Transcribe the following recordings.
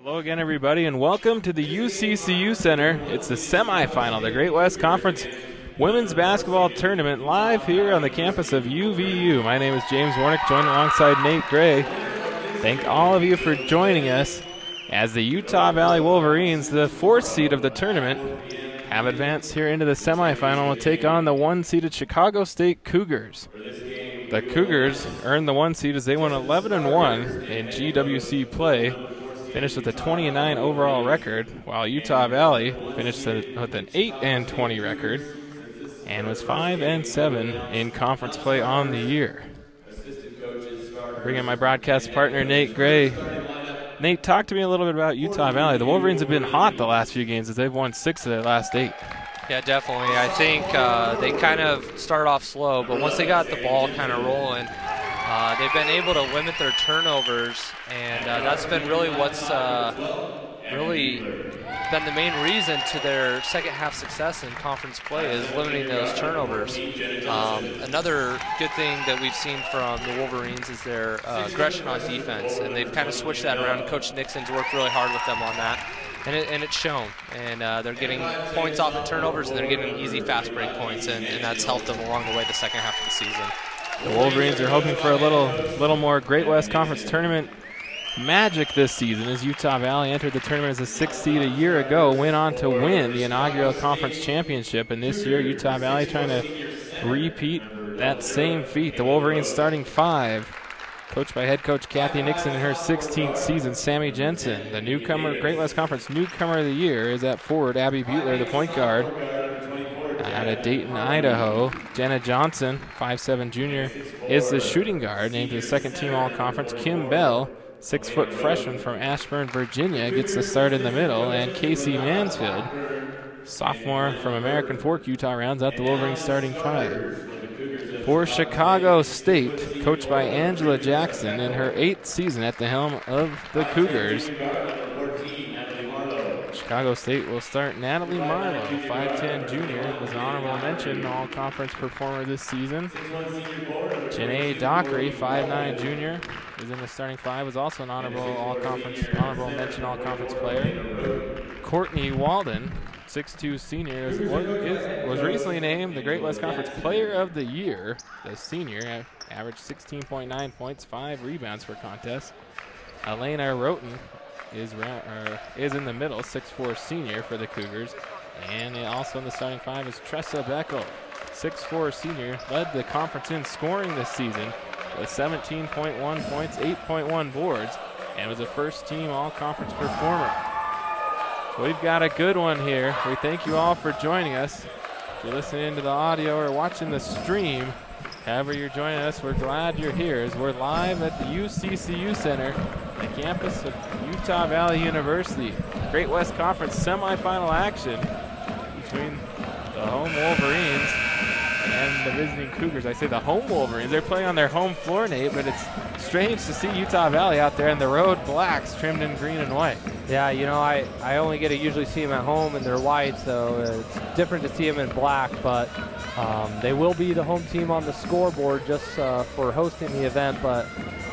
Hello again, everybody, and welcome to the UCCU Center. It's the semifinal, the Great West Conference Women's Basketball Tournament, live here on the campus of UVU. My name is James Warnick, joined alongside Nate Gray. Thank all of you for joining us as the Utah Valley Wolverines, the fourth seed of the tournament, have advanced here into the semifinal and will take on the one-seeded Chicago State Cougars. The Cougars earned the one seed as they won 11-1 in GWC play, finished with a 20-9 overall record, while Utah Valley finished with an 8-20 record and was 5-7 in conference play on the year. Bring in my broadcast partner, Nate Gray. Nate, talk to me a little bit about Utah Valley. The Wolverines have been hot the last few games as they've won 6 of their last 8. Yeah, definitely. I think they kind of started off slow, but once they got the ball kind of rolling, they've been able to limit their turnovers, and that's been really what's really been the main reason to their second half success in conference play is limiting those turnovers. Another good thing that we've seen from the Wolverines is their aggression on defense, and they've kind of switched that around. Coach Nixon's worked really hard with them on that. And it's shown, and they're getting points off of turnovers, and they're getting easy fast break points, and that's helped them along the way the second half of the season. The Wolverines are hoping for a little more Great West Conference Tournament magic this season, as Utah Valley entered the tournament as a 6th seed a year ago, went on to win the inaugural conference championship, and this year Utah Valley trying to repeat that same feat. The Wolverines starting 5. Coached by head coach Cathy Nixon in her 16th season. Sammy Jensen, the newcomer, Great West Conference newcomer of the year, is at forward. Abby Butler, the point guard, out of Dayton, Idaho. Jenna Johnson, 5'7" junior, is the shooting guard, named to the second team all-conference. Kim Bell, 6-foot freshman from Ashburn, Virginia, gets the start in the middle. And Casey Mansfield, sophomore from American Fork, Utah, rounds out the Wolverines starting 5. For Chicago State, coached by Angela Jackson in her 8th season at the helm of the Cougars, Chicago State will start Natalie Marlowe, 5'10" junior, was an honorable mention all-conference performer this season. Janae Dockery, 5'9" junior, is in the starting 5, was also an honorable mention all-conference player. Courtney Walden, 6'2" senior, was recently named the Great West Conference Player of the Year. The senior averaged 16.9 points, 5 rebounds per contest. Elena Roten is in the middle, 6'4" senior for the Cougars. And also in the starting 5 is Tressa Beckel, 6'4" senior, led the conference in scoring this season with 17.1 points, 8.1 boards, and was a first-team all-conference performer. We've got a good one here. We thank you all for joining us. If you're listening to the audio or watching the stream, however you're joining us, we're glad you're here as we're live at the UCCU Center, the campus of Utah Valley University. Great West Conference semifinal action between the home Wolverines and the visiting Cougars. I say the home Wolverines. They're playing on their home floor, Nate, but it's strange to see Utah Valley out there in the road blacks trimmed in green and white. Yeah, you know, I only get to usually see them at home and they're white, so it's different to see them in black, but they will be the home team on the scoreboard just for hosting the event. But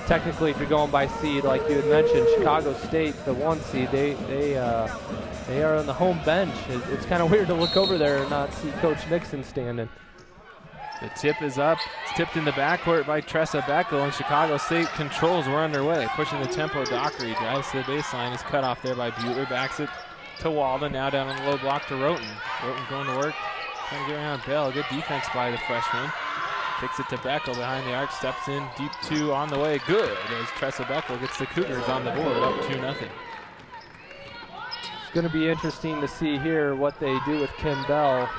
technically, if you're going by seed, like you had mentioned, Chicago State, the 1 seed, they are on the home bench. It's kind of weird to look over there and not see Coach Nixon standing. The tip is up. It's tipped in the backcourt by Tressa Beckel, and Chicago State controls were underway. Pushing the tempo, Dockery drives to the baseline, is cut off there by Butler, backs it to Walden, now down on the low block to Roten. Roten going to work, trying to get around Bell. Good defense by the freshman. Kicks it to Beckel behind the arc, steps in, deep 2 on the way. Good, as Tressa Beckel gets the Cougars on the board, up 2-0. It's going to be interesting to see here what they do with Kim Bell.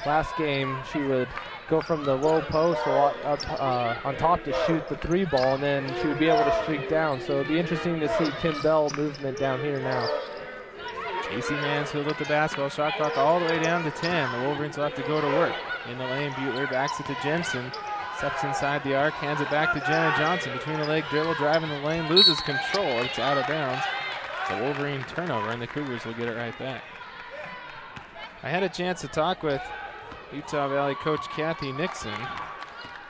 Last game, she would go from the low post up on top to shoot the 3 ball, and then she would be able to streak down. So it'd be interesting to see Kim Bell movement down here now. Casey Mansfield with the basketball, shot clock all the way down to 10. The Wolverines will have to go to work. In the lane, Butler backs it to Jensen, steps inside the arc, hands it back to Jenna Johnson. Between the leg dribble, driving the lane, loses control. It's out of bounds. It's a Wolverine turnover, and the Cougars will get it right back. I had a chance to talk with Utah Valley coach Cathy Nixon,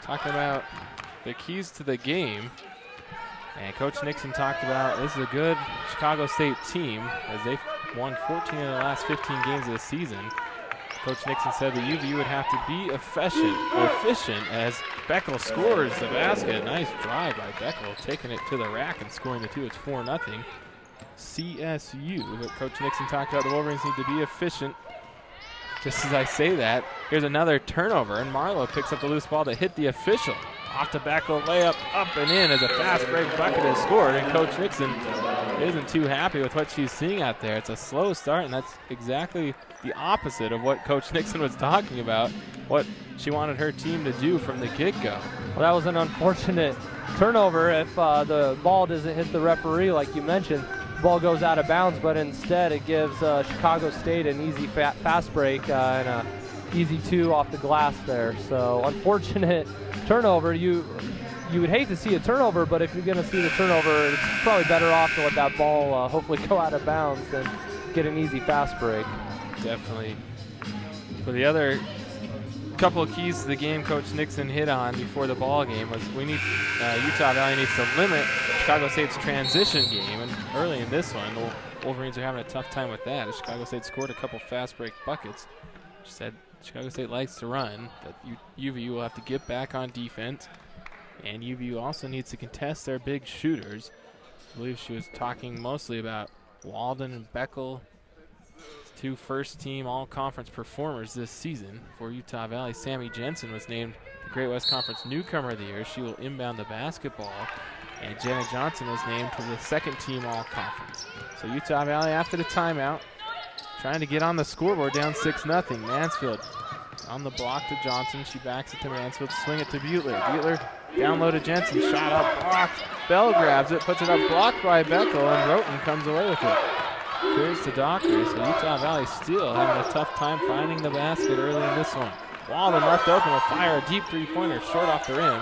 talking about the keys to the game And Coach Nixon talked about this is a good Chicago State team as they've won 14 of the last 15 games of the season. Coach Nixon said the UVU would have to be efficient as Beckel scores the basket. Nice drive by Beckel, taking it to the rack and scoring the 2. It's 4-0. CSU, but Coach Nixon talked about the Wolverines need to be efficient. Just as I say that, here's another turnover, and Marlowe picks up the loose ball to hit the official. Off to Beckel, layup up and in as a fast break bucket is scored, and Coach Nixon isn't too happy with what she's seeing out there. It's a slow start, and that's exactly the opposite of what Coach Nixon was talking about, what she wanted her team to do from the get-go. Well, that was an unfortunate turnover. If the ball doesn't hit the referee, like you mentioned, the ball goes out of bounds, but instead it gives Chicago State an easy fast break and an easy 2 off the glass there. So unfortunate turnover. You would hate to see a turnover, but if you're going to see the turnover, it's probably better off to let that ball hopefully go out of bounds than get an easy fast break. Definitely. For the other couple of keys to the game Coach Nixon hit on before the ball game was we need Utah Valley needs to limit Chicago State's transition game, and early in this one the Wolverines are having a tough time with that as Chicago State scored a couple fast break buckets. She said Chicago State likes to run, but UVU will have to get back on defense, and UVU also needs to contest their big shooters. I believe she was talking mostly about Walden and Beckel, 2 first-team all-conference performers this season. For Utah Valley, Sammy Jensen was named the Great West Conference Newcomer of the Year. She will inbound the basketball. And Jenna Johnson was named to the second-team all-conference. So Utah Valley, after the timeout, trying to get on the scoreboard, down 6-0. Mansfield on the block to Johnson. She backs it to Mansfield, swing it to Butler. Butler down low to Jensen, shot up, blocked. Bell grabs it, puts it up, blocked by Beckel, and Roten comes away with it. Here's to Dockery, so Utah Valley still having a tough time finding the basket early in this one. Walden left open will fire a deep 3-pointer short off the rim.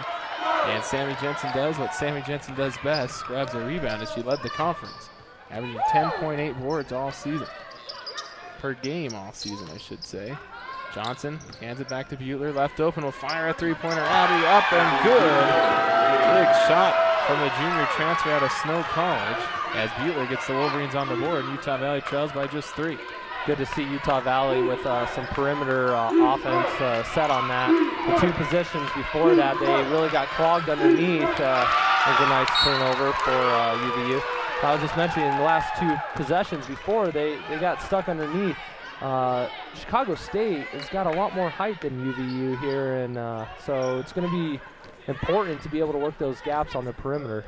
And Sammy Jensen does what Sammy Jensen does best, grabs a rebound as she led the conference, averaging 10.8 boards all season. Per game all season, I should say. Johnson hands it back to Butler, left open will fire a 3-pointer, Abby up and good. Big shot from the junior transfer out of Snow College as Butler gets the Wolverines on the board. Utah Valley trails by just 3. Good to see Utah Valley with some perimeter offense set on that. The 2 possessions before that, they really got clogged underneath. It was a nice turnover for UVU. I was just mentioning in the last 2 possessions before, they got stuck underneath. Chicago State has got a lot more height than UVU here, and so it's going to be important to be able to work those gaps on the perimeter.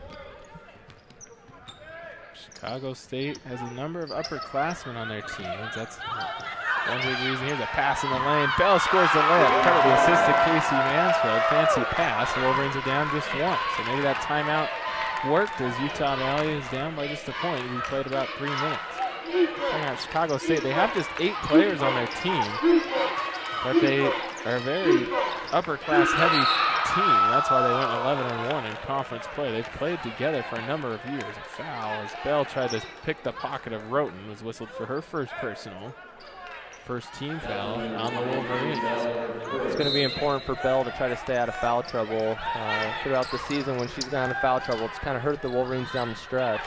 Chicago State has a number of upperclassmen on their team. That's one big reason. Here's a pass in the lane. Bell scores the layup. Credit the assist to Casey Mansfield. Fancy pass. The Wolverines are down just 1. So maybe that timeout worked as Utah Valley is down by just a point. We played about 3 minutes. Checking out Chicago State, they have just 8 players on their team, but they are a very upper-class heavy team. That's why they went 11-1 in conference play. They've played together for a number of years. A foul as Bell tried to pick the pocket of Roten, was whistled for her first personal. First team foul on the Wolverines. It's going to be important for Bell to try to stay out of foul trouble throughout the season. When she's gone out of foul trouble, it's kind of hurt the Wolverines down the stretch.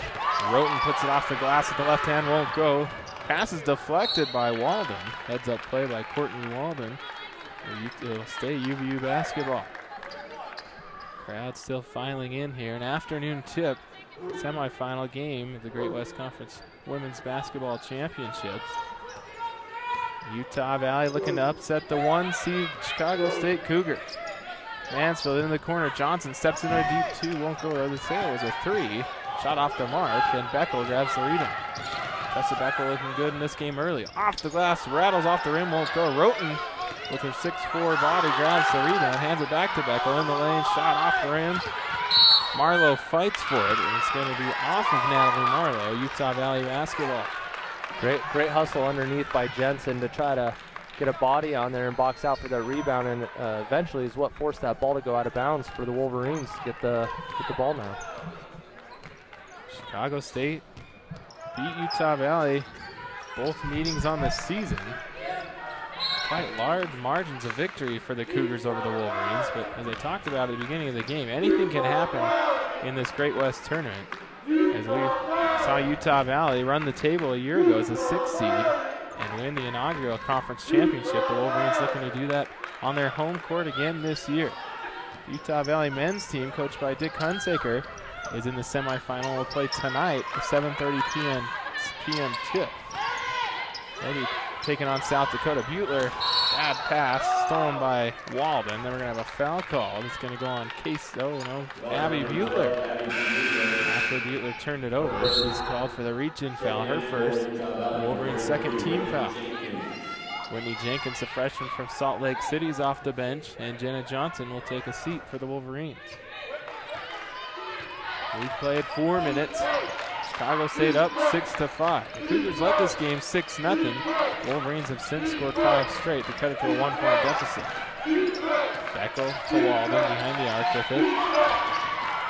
Roten puts it off the glass with the left hand, won't go. Pass is deflected by Walden. Heads up play by Courtney Walden. It'll stay UVU basketball. Crowd still filing in here. An afternoon tip, semifinal game of the Great West Conference Women's Basketball Championships. Utah Valley looking to upset the 1 seed Chicago State Cougars. Mansfield in the corner. Johnson steps into a deep 2. Won't go. The sale was a 3. Shot off the mark, and Beckel grabs the rebound. Tressa Beckel looking good in this game early. Off the glass, rattles off the rim, won't go. Roten with her 6'4" body grabs the rebound, hands it back to Beckel in the lane. Shot off the rim. Marlowe fights for it, and it's going to be off of Natalie Marlowe. Utah Valley basketball. Great hustle underneath by Jensen to try to get a body on there and box out for that rebound, and eventually is what forced that ball to go out of bounds for the Wolverines to get the ball now. Chicago State beat Utah Valley both meetings on the season. Quite large margins of victory for the Cougars over the Wolverines, but as I talked about at the beginning of the game, anything can happen in this Great West tournament. As we saw Utah Valley run the table a year ago as a 6th seed and win the inaugural conference championship, the Wolverines looking to do that on their home court again this year. Utah Valley men's team, coached by Dick Hunsaker, is in the semifinal. Will play tonight, a 7:30 p.m. tip. They'll be taking on South Dakota. Butler, bad pass, stolen by Walden. Then we're going to have a foul call. It's going to go on Abby Butler. After Butler turned it over, she's called for the reach-in foul, her first. Wolverines' second team foul. Whitney Jenkins, a freshman from Salt Lake City, is off the bench, and Jenna Johnson will take a seat for the Wolverines. We've played 4 minutes. Chicago State up 6-5. The Cougars led this game 6-0. Wolverines have since scored 5 straight to cut it to a 1-point deficit. Beckel to Walden behind the arc with it.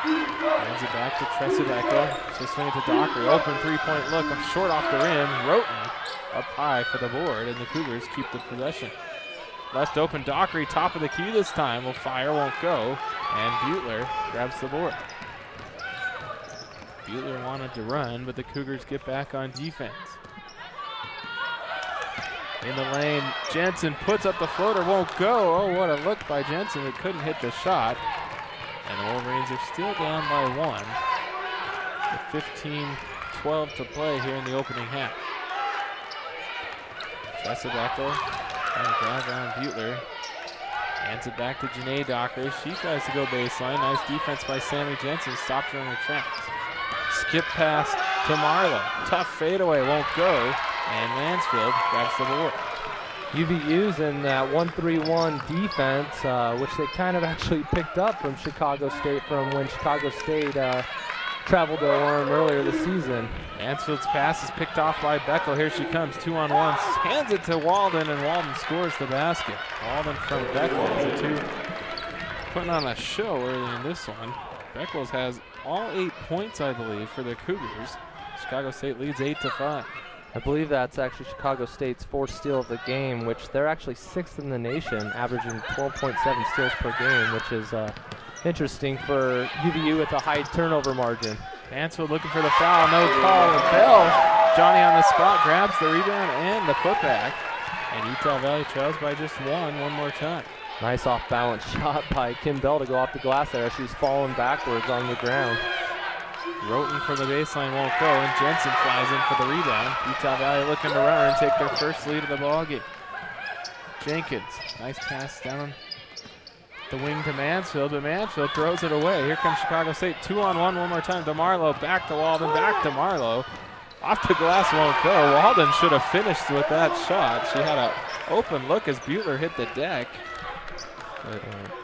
Hands it back to Tressa Beckel. She'll swing it to Dockery. Open 3-point look. Short off the rim. Roten up high for the board, and the Cougars keep the possession. Left open Dockery, top of the key this time. Will fire, won't go. And Butler grabs the board. Butler wanted to run, but the Cougars get back on defense. In the lane, Jensen puts up the floater, won't go. Oh, what a look by Jensen, who couldn't hit the shot. And the Wolverines are still down by 1. With 15-12 to play here in the opening half. Tressa Beckel trying to drive around Butler. Hands it back to Janae Dockery. She tries to go baseline. Nice defense by Sammy Jensen. Stops her in her tracks. Skip pass to Marlowe. Tough fadeaway, won't go. And Mansfield grabs the board. UVU's in that 1-3-1 defense, which they kind of actually picked up from Chicago State from when Chicago State traveled to Orem earlier this season. Mansfield's pass is picked off by Beckel. Here she comes, 2-on-1. Hands it to Walden, and Walden scores the basket. Walden from Beckel. The two putting on a show early in this one. Beckles has all 8 points, I believe, for the Cougars. Chicago State leads 8-5. I believe that's actually Chicago State's 4th steal of the game, which they're actually 6th in the nation, averaging 12.7 steals per game, which is interesting for UVU with a high turnover margin. Mansfield looking for the foul, no call. And Bell, Johnny on the spot, grabs the rebound and the putback. And Utah Valley trails by just one more time. Nice off-balance shot by Kim Bell to go off the glass there. She's falling backwards on the ground. Roten from the baseline won't go, and Jensen flies in for the rebound. Utah Valley looking to run and take their first lead of the ballgame. Jenkins, nice pass down the wing to Mansfield, but Mansfield throws it away. Here comes Chicago State, 2-on-1 one more time to Marlowe, back to Walden, back to Marlowe. Off the glass won't go. Walden should have finished with that shot. She had an open look as Butler hit the deck.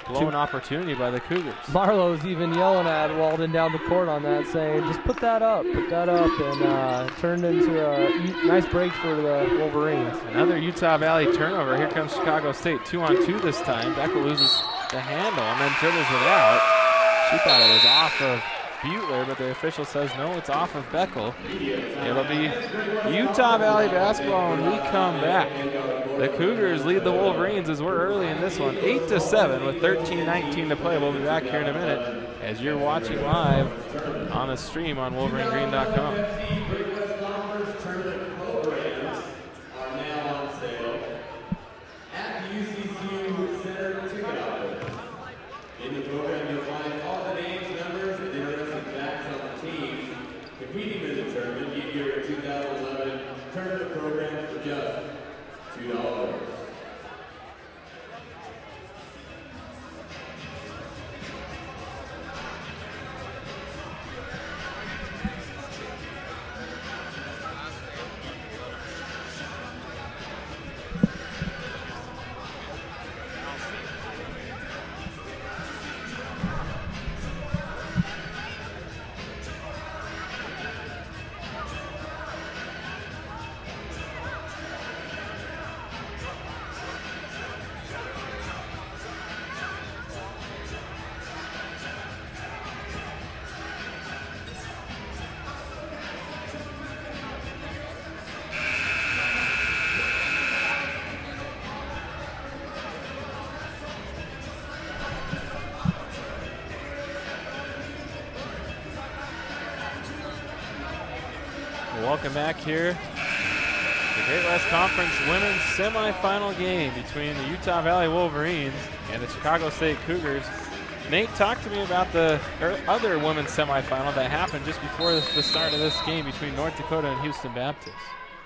Blown opportunity by the Cougars. Marlowe's even yelling at Walden down the court on that, saying, just put that up, and turned into a nice break for the Wolverines. Another Utah Valley turnover. Here comes Chicago State, 2-on-2 this time. Beckel loses the handle and then dribbles it out. She thought it was off of Butler, but the official says no, it's off of Beckel. It'll be Utah Valley basketball when we come back. The Cougars lead the Wolverines as we're early in this one, 8-7 with 13:19 to play. We'll be back here in a minute as you're watching live on the stream on WolverineGreen.com. Are now on sale at the UCCU Center ticket office. In the program, you'll find all the names, numbers, and interesting facts on the teams competing in the tournament. Get your 2011 tournament program for just $2. Welcome back here. The Great West Conference women's semifinal game between the Utah Valley Wolverines and the Chicago State Cougars. Nate, talk to me about the other women's semifinal that happened just before the start of this game between North Dakota and Houston Baptist.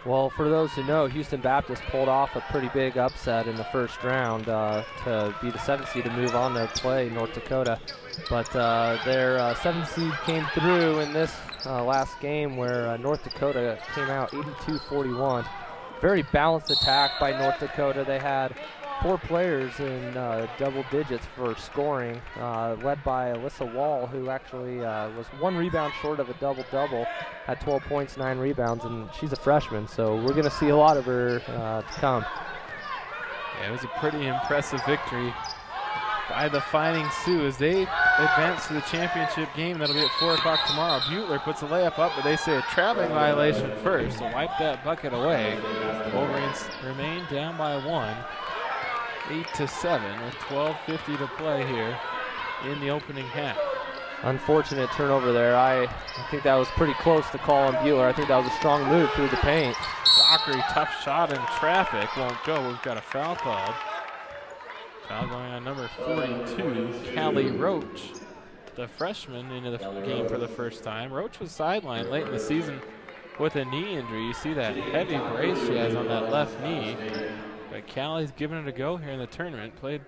Well, for those who know, Houston Baptist pulled off a pretty big upset in the first round to be the 7th seed to move on to play North Dakota. But their 7th seed came through in this last game where North Dakota came out 82-41. Very balanced attack by North Dakota. They had 4 players in double digits for scoring, led by Alyssa Wall, who actually was 1 rebound short of a double-double, had 12 points, 9 rebounds, and she's a freshman, so we're going to see a lot of her to come. Yeah, it was a pretty impressive victory by the Fighting Sioux as they advance to the championship game. That'll be at 4 o'clock tomorrow. Butler puts a layup up, but they say a traveling violation first to wipe that bucket away. Wolverines remain down by 1. 8-7 with 12:50 to play here in the opening half. Unfortunate turnover there. I think that was pretty close to call on Butler. I think that was a strong move through the paint. Dockery, tough shot in traffic, won't go. We've got a foul called. Foul going on number 42, Callie Roach, the freshman into the game for the first time. Roach was sidelined late in the season with a knee injury. You see that heavy brace she has on that left knee. But Callie's giving it a go here in the tournament. Played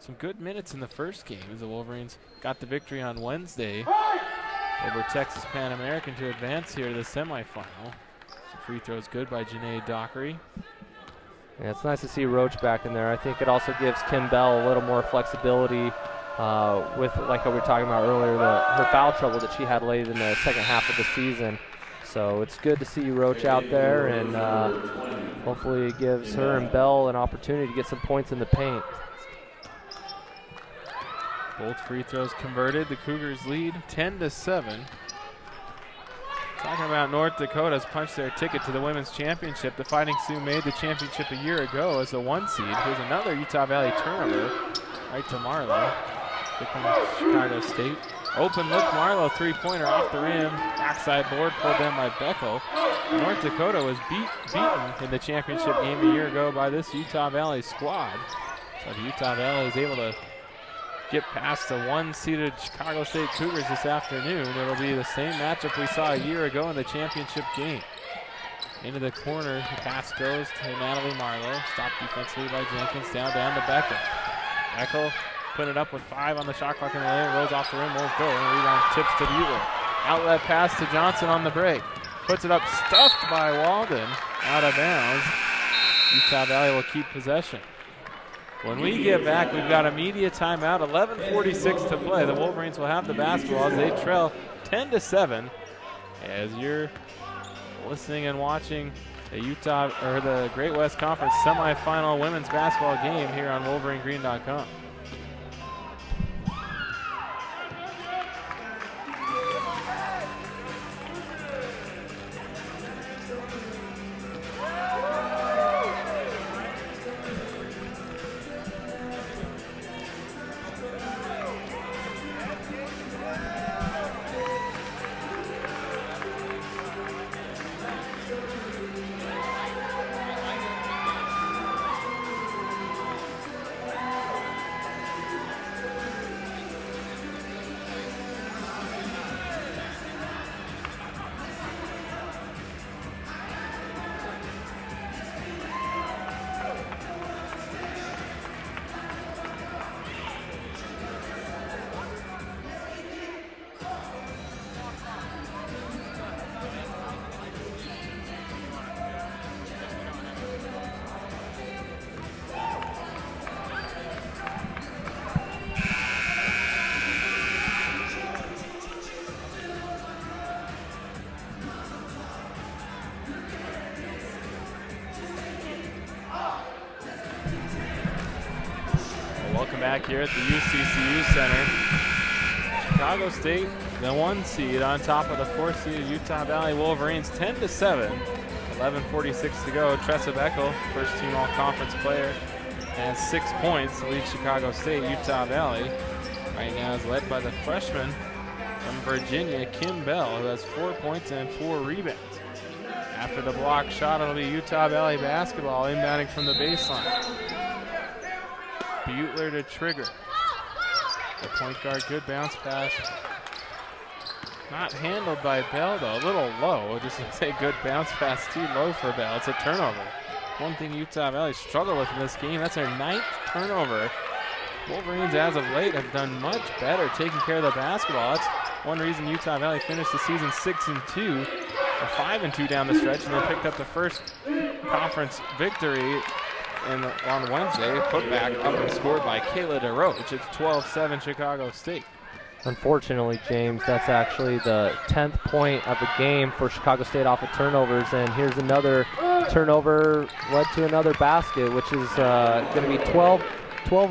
some good minutes in the first game as the Wolverines got the victory on Wednesday over Texas Pan American to advance here to the semifinal. Some free throws good by Janae Dockery. Yeah, it's nice to see Roach back in there. I think it also gives Kim Bell a little more flexibility with, like we were talking about earlier, her foul trouble that she had late in the second half of the season. So it's good to see Roach out there, and hopefully it gives her and Bell an opportunity to get some points in the paint. Both free throws converted. The Cougars lead 10-7. Talking about North Dakota's punched their ticket to the women's championship. The Fighting Sioux made the championship a year ago as the 1 seed. Here's another Utah Valley turnover right to Marlowe. Here comes Chicago State. Open look, Marlowe, 3-pointer off the rim. Backside board pulled in by Beckel. North Dakota was beaten in the championship game a year ago by this Utah Valley squad. So the Utah Valley is able to get past the 1-seeded Chicago State Cougars this afternoon. It'll be the same matchup we saw a year ago in the championship game. Into the corner, the pass goes to Natalie Marlowe. Stopped defensively by Jenkins, down to Beckel. Beckel put it up with 5 on the shot clock in the lane, rolls off the rim, won't go, and rebound tips to Butler. Outlet pass to Johnson on the break. Puts it up, stuffed by Walden, out of bounds. Utah Valley will keep possession. When we get back, we've got a media timeout, 11:46 to play. The Wolverines will have the basketball as they trail 10-7. As you're listening and watching the Great West Conference semifinal women's basketball game here on WolverineGreen.com. Back here at the UCCU Center. Chicago State, the 1 seed, on top of the 4 seed Utah Valley Wolverines, 10-7. 11:46 to go. Tressa Beckel, first team all-conference player, has 6 points to lead Chicago State. Utah Valley right now is led by the freshman from Virginia, Kim Bell, who has 4 points and 4 rebounds. for the block shot. It'll be Utah Valley basketball inbounding from the baseline. Butler to Trigger. The point guard, good bounce pass. Not handled by Bell though, a little low. Just to say good bounce pass, too low for Bell. It's a turnover. One thing Utah Valley struggled with in this game, that's their 9th turnover. Wolverines as of late have done much better taking care of the basketball. That's one reason Utah Valley finished the season 6-2, or 5-2 down the stretch, and then picked up the first conference victory on Wednesday. Put back up and scored by Kayla DeRoche. It's 12-7 Chicago State. Unfortunately, James, that's actually the 10th point of the game for Chicago State off of turnovers, and here's another turnover led to another basket, which is going to be 12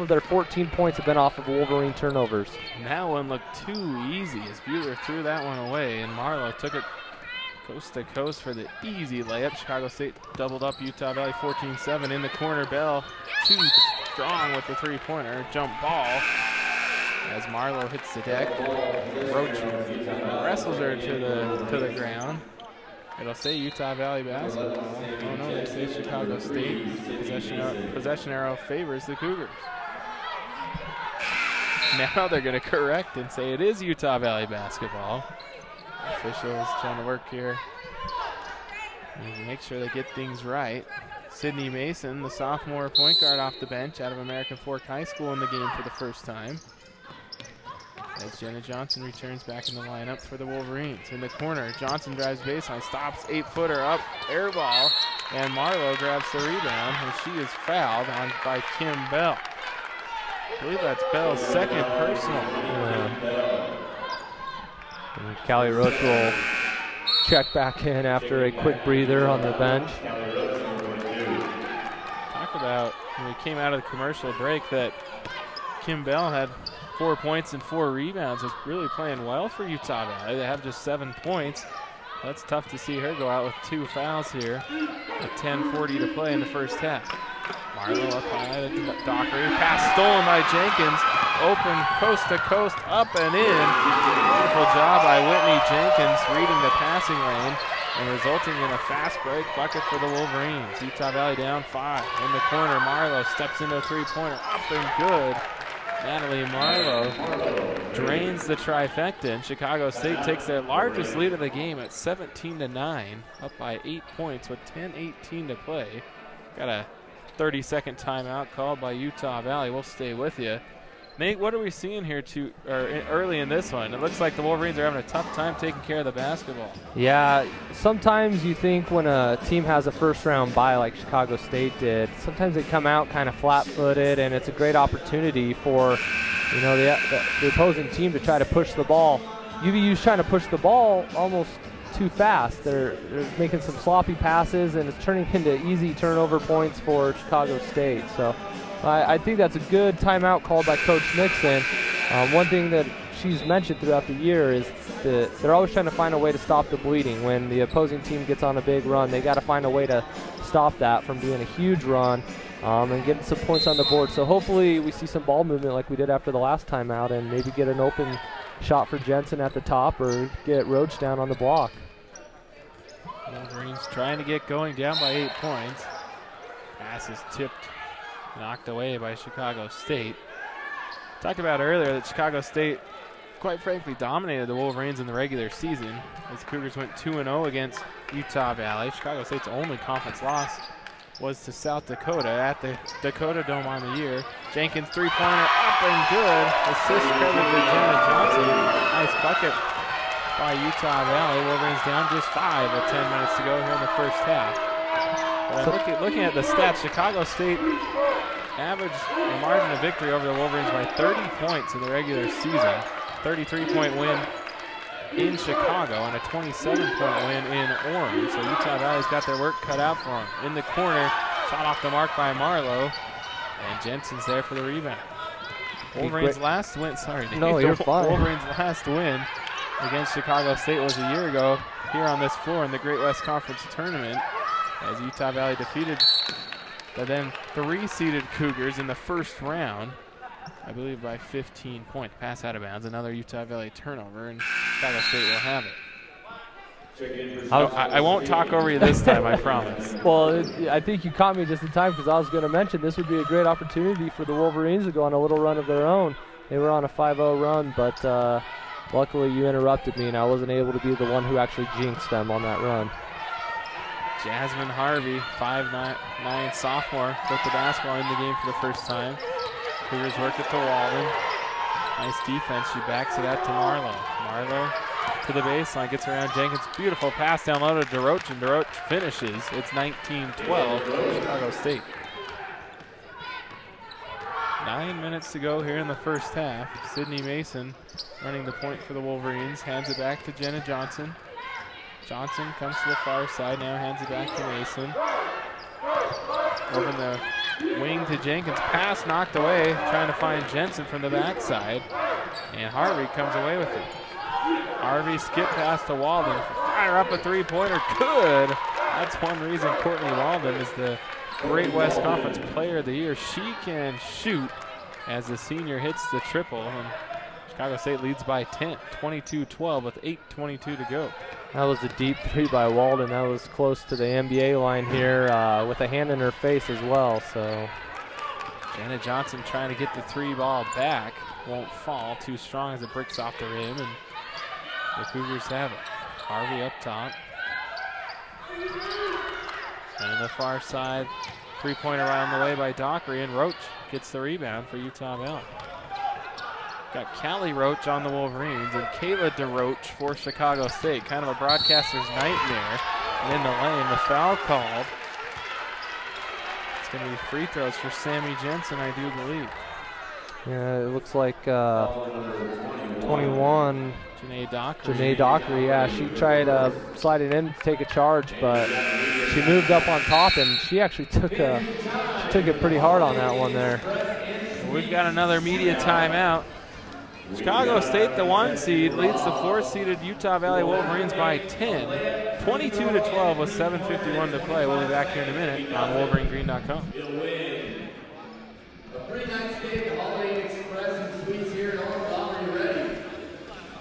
of their 14 points have been off of Wolverine turnovers. And that one looked too easy as Butler threw that one away, and Marlowe took it coast to coast for the easy layup. Chicago State doubled up Utah Valley 14-7 in the corner. Bell too strong with the three-pointer. Jump ball as Marlowe hits the deck. Roach wrestles her to the ground. It'll say Utah Valley basketball. Oh no, they say Chicago State. Possession arrow favors the Cougars. Now they're going to correct and say it is Utah Valley basketball. Officials trying to work here. Make sure they get things right. Sydney Mason, the sophomore point guard off the bench out of American Fork High School in the game for the first time. As Jenna Johnson returns back in the lineup for the Wolverines. In the corner, Johnson drives baseline, stops, 8-footer up, air ball, and Marlowe grabs the rebound, and she is fouled by Kim Bell. I believe that's Bell's second personal. And Callie Roach will check back in after a quick breather on the bench. Talk about when we came out of the commercial break that Kim Bell had 4 points and 4 rebounds. Is really playing well for Utah Valley. They have just 7 points. That's tough to see her go out with 2 fouls here with 10:40 to play in the first half. Marlowe up high to Dockery. Pass stolen by Jenkins. Open coast to coast, up and in. Wonderful job by Whitney Jenkins reading the passing lane and resulting in a fast break bucket for the Wolverines. Utah Valley down 5. In the corner, Marlowe steps into a three-pointer. Up and good. Natalie Marlowe drains the trifecta, and Chicago State takes their largest lead of the game at 17-9, up by 8 points with 10:18 to play. Got a 30-second timeout called by Utah Valley. We'll stay with you. Nate, what are we seeing here early in this one? It looks like the Wolverines are having a tough time taking care of the basketball. Yeah, sometimes you think when a team has a first-round bye like Chicago State did, sometimes they come out kind of flat-footed, and it's a great opportunity for the opposing team to try to push the ball. UVU's trying to push the ball almost too fast. They're making some sloppy passes, and it's turning into easy turnover points for Chicago State. So I think that's a good timeout called by Coach Nixon. One thing that she's mentioned throughout the year is that they're always trying to find a way to stop the bleeding. When the opposing team gets on a big run, they got to find a way to stop that from being a huge run and getting some points on the board. So hopefully we see some ball movement like we did after the last timeout and maybe get an open shot for Jensen at the top or get Roach down on the block. Wolverines trying to get going, down by 8 points. Pass is tipped, knocked away by Chicago State. Talked about earlier that Chicago State, quite frankly, dominated the Wolverines in the regular season as the Cougars went 2-0 against Utah Valley. Chicago State's only conference loss was to South Dakota at the Dakota Dome on the year. Jenkins three-pointer up and good. Assist credit to Jenna Johnson. Nice bucket by Utah Valley. Wolverines down just 5 with 10 minutes to go here in the first half. But looking at the stats, Chicago State averaged a margin of victory over the Wolverines by 30 points in the regular season. 33-point win in Chicago and a 27-point win in Orange. So Utah Valley's got their work cut out for them. In the corner, shot off the mark by Marlowe, and Jensen's there for the rebound. Wolverines' last win, Wolverines' last win against Chicago State was a year ago here on this floor in the Great West Conference Tournament as Utah Valley defeated the then 3-seeded Cougars in the first round, I believe by 15 points. Pass out of bounds, another Utah Valley turnover, and Chicago State will have it. I won't talk over you this time, I promise. Well, I think you caught me just in time because I was going to mention this would be a great opportunity for the Wolverines to go on a little run of their own. They were on a 5-0 run, but luckily you interrupted me and I wasn't able to be the one who actually jinxed them on that run. Jasmine Harvey, 5'9" sophomore, put the basketball in the game for the first time. Cougars work it to Walden. Nice defense. She backs it out to Marlowe. Marlowe to the baseline, gets around Jenkins. Beautiful pass down low to DeRoche, and DeRoche finishes. It's 19-12, Chicago State. 9 minutes to go here in the first half. Sydney Mason running the point for the Wolverines. Hands it back to Jenna Johnson. Johnson comes to the far side, now hands it back to Mason. Over the wing to Jenkins. Pass knocked away, trying to find Jensen from the backside. And Harvey comes away with it. Harvey skip pass to Walden. Fire up a three-pointer. Good. That's one reason Courtney Walden is the Great West Conference Player of the Year. She can shoot as the senior hits the triple. And Chicago State leads by 10, 22-12 with 8:22 to go. That was a deep three by Walden. That was close to the NBA line here with a hand in her face as well. So Janet Johnson trying to get the three ball back. Won't fall. Too strong as it breaks off the rim, and the Cougars have it. Harvey up top. And on the far side, three-pointer right on the way by Dockery, and Roach gets the rebound for Utah Valley. Got Callie Roach on the Wolverines and Kayla DeRoche for Chicago State. Kind of a broadcaster's nightmare. And in the lane, the foul called. It's going to be free throws for Sammy Jensen, I do believe. yeah, it looks like 21. Janae Dockery. Janae Dockery, yeah, she tried sliding in to take a charge, but she moved up on top and she actually took it pretty hard on that one there. We've got another media timeout. Chicago State, the 1 seed, leads the 4th-seeded Utah Valley Wolverines by 10, 22-12 with 7:51 to play. We'll be back here in a minute on WolverineGreen.com. A pretty nice day at the Holiday Express and Suites here in Omaha. Are you ready?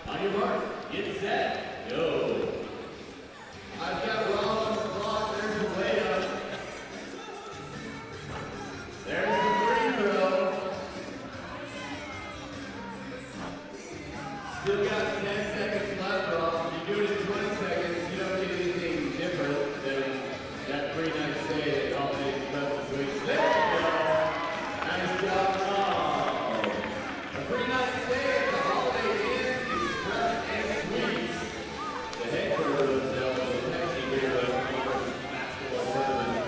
On your mark, get set, go. I've got Rob on the clock. There's the layup. There's the free throw. Still got 10 seconds left, Rob. You do it in 20 seconds. You don't get anything different than that pretty nice day at the Holiday Express and Suites. There you go. Nice job, Rob. A pretty nice day at the Holiday Inn Express and Suites. The headquarters of the Pepsi Beer basketball tournament.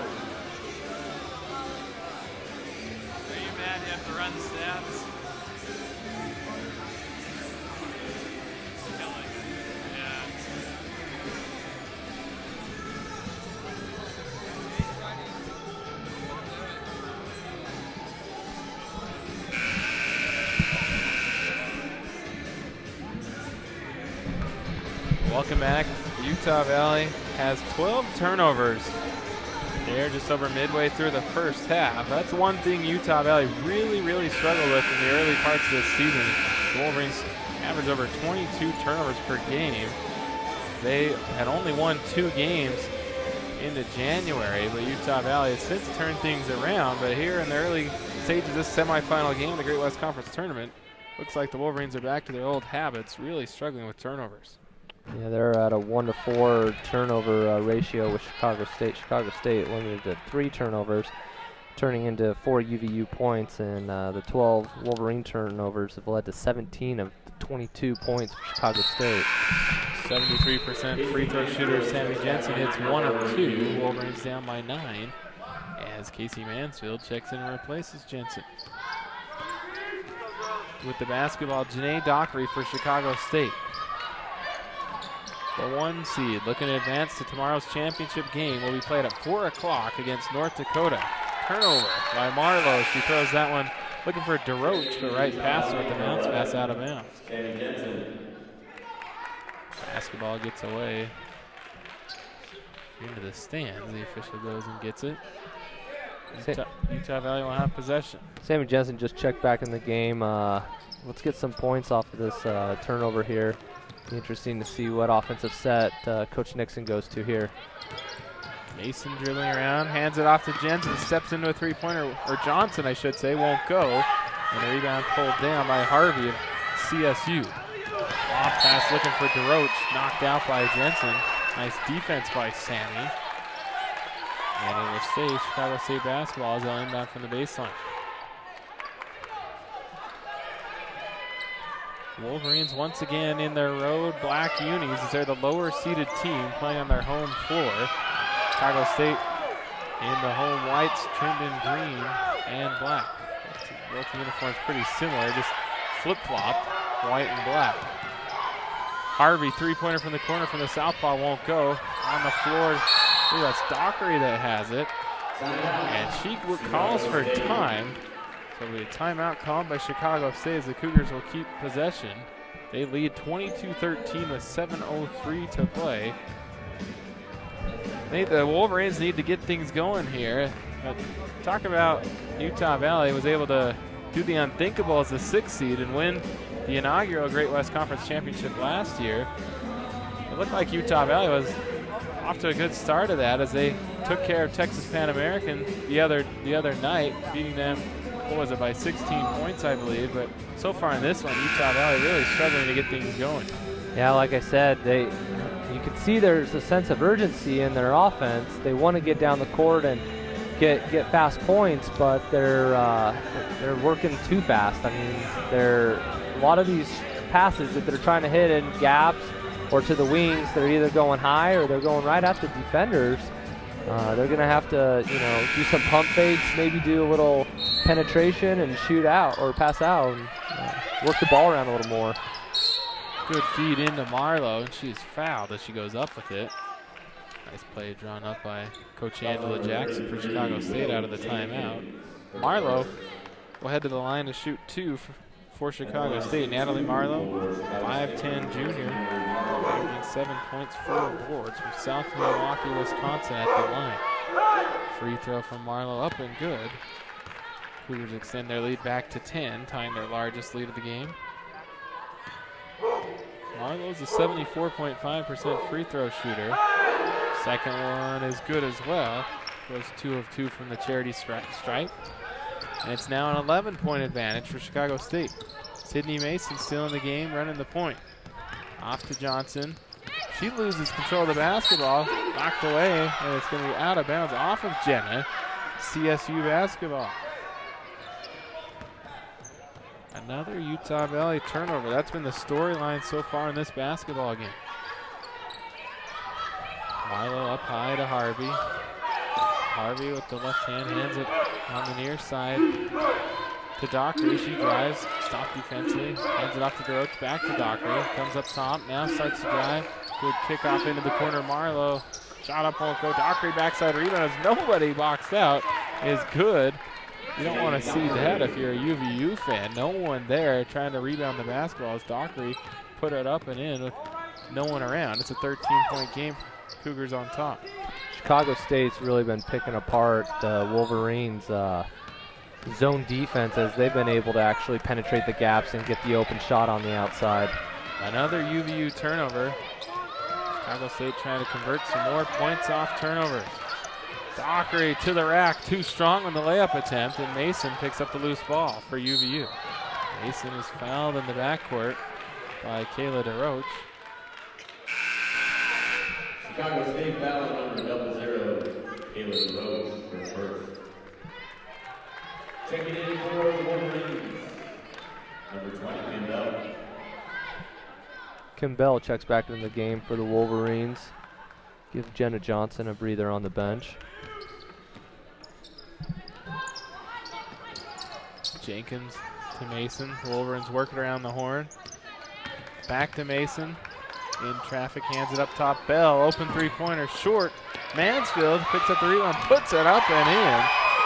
Are you mad you have to run stats? Welcome back. Utah Valley has 12 turnovers. They're just over midway through the first half. That's one thing Utah Valley really struggled with in the early parts of this season. The Wolverines average over 22 turnovers per game. They had only won 2 games into January, but Utah Valley has since turned things around. But here in the early stages of this semifinal game of the Great West Conference Tournament, looks like the Wolverines are back to their old habits, really struggling with turnovers. Yeah, they're at a 1-to-4 turnover ratio with Chicago State. Chicago State limited to 3 turnovers, turning into 4 UVU points, and the 12 Wolverine turnovers have led to 17 of the 22 points for Chicago State. 73% free throw shooter Sammy Jensen hits 1 of 2. Wolverines down by 9 as Casey Mansfield checks in and replaces Jensen. With the basketball, Janae Dockery for Chicago State. The 1 seed looking to advance to tomorrow's championship game will be played at 4 o'clock against North Dakota. Turnover by Marlowe. She throws that one looking for DeRoche, but right past her with the bounce pass out of bounds. Basketball gets away into the stands. The official goes and gets it. Utah Valley will have possession. Sammy Jensen just checked back in the game. Let's get some points off of this turnover here. Be interesting to see what offensive set Coach Nixon goes to here. Mason dribbling around, hands it off to Jensen, steps into a three-pointer, or Johnson, I should say, won't go. And the rebound pulled down by Harvey of CSU. Off pass looking for DeRoche, knocked out by Jensen. Nice defense by Sammy. And it will stay Chicago State basketball as they'll inbound from the baseline. Wolverines once again in their road black unis as they're the lower seeded team playing on their home floor. Chicago State in the home whites trimmed in green and black. Both uniforms pretty similar, just flip-flopped, white and black. Harvey, three-pointer from the corner from the southpaw, won't go. On the floor, ooh, that's Dockery that has it. And she calls for time. So the timeout called by Chicago State as the Cougars will keep possession. They lead 22-13 with 7:03 to play. The Wolverines need to get things going here. Talk about Utah Valley was able to do the unthinkable as a 6th seed and win the inaugural Great West Conference Championship last year. It looked like Utah Valley was off to a good start of that as they took care of Texas Pan American the other night, beating them, what was it, by 16 points, I believe. But so far in this one, Utah Valley really struggling to get things going. Yeah, like I said, you can see there's a sense of urgency in their offense. They want to get down the court and get fast points, but they're working too fast. I mean, a lot of these passes that they're trying to hit in gaps or to the wings, they're either going high or they're going right at the defenders. They're going to have to, do some pump fakes, maybe do a little penetration and shoot out or pass out and work the ball around a little more. Good feed into Marlowe, and she's fouled as she goes up with it. Nice play drawn up by Coach Angela Jackson for Chicago State out of the timeout. Marlowe will head to the line to shoot 2 for Chicago State. Natalie Marlowe, 5'10" junior, averaging 7 points, 4 boards from South Milwaukee, Wisconsin at the line. Free throw from Marlowe up and good. Cougars extend their lead back to 10, tying their largest lead of the game. Marlowe's a 74.5% free throw shooter. Second one is good as well. Goes 2 of 2 from the charity stripe. And it's now an 11-point advantage for Chicago State. Sydney Mason still in the game, running the point. Off to Johnson. She loses control of the basketball. Knocked away, and it's going to be out of bounds off of Jenna. CSU basketball. Another Utah Valley turnover. That's been the storyline so far in this basketball game. Marlowe up high to Harvey. Harvey with the left hand hands it on the near side to Dockery. She drives, stopped defensively, hands it off to DeRoche, back to Dockery. Comes up top, now starts to drive. Good kickoff into the corner. Marlowe, shot up won't go. Dockery backside rebound as nobody boxed out is good. You don't want to see that if you're a UVU fan. No one there trying to rebound the basketball as Dockery put it up and in with no one around. It's a 13-point game. Cougars on top. Chicago State's really been picking apart the Wolverines' zone defense as they've been able to actually penetrate the gaps and get the open shot on the outside. Another UVU turnover. Chicago State trying to convert some more points off turnovers. Dockery to the rack, too strong on the layup attempt, and Mason picks up the loose ball for UVU. Mason is fouled in the backcourt by Kayla DeRoche. Chicago State foul number 00, Kayla DeRoche for first. Checking in for the Wolverines, number 20, Kimbell. Kimbell checks back into the game for the Wolverines. Give Jenna Johnson a breather on the bench. Jenkins to Mason. The Wolverines working around the horn. Back to Mason. In traffic, hands it up top. Bell, open three-pointer, short. Mansfield picks up the rebound, puts it up and in.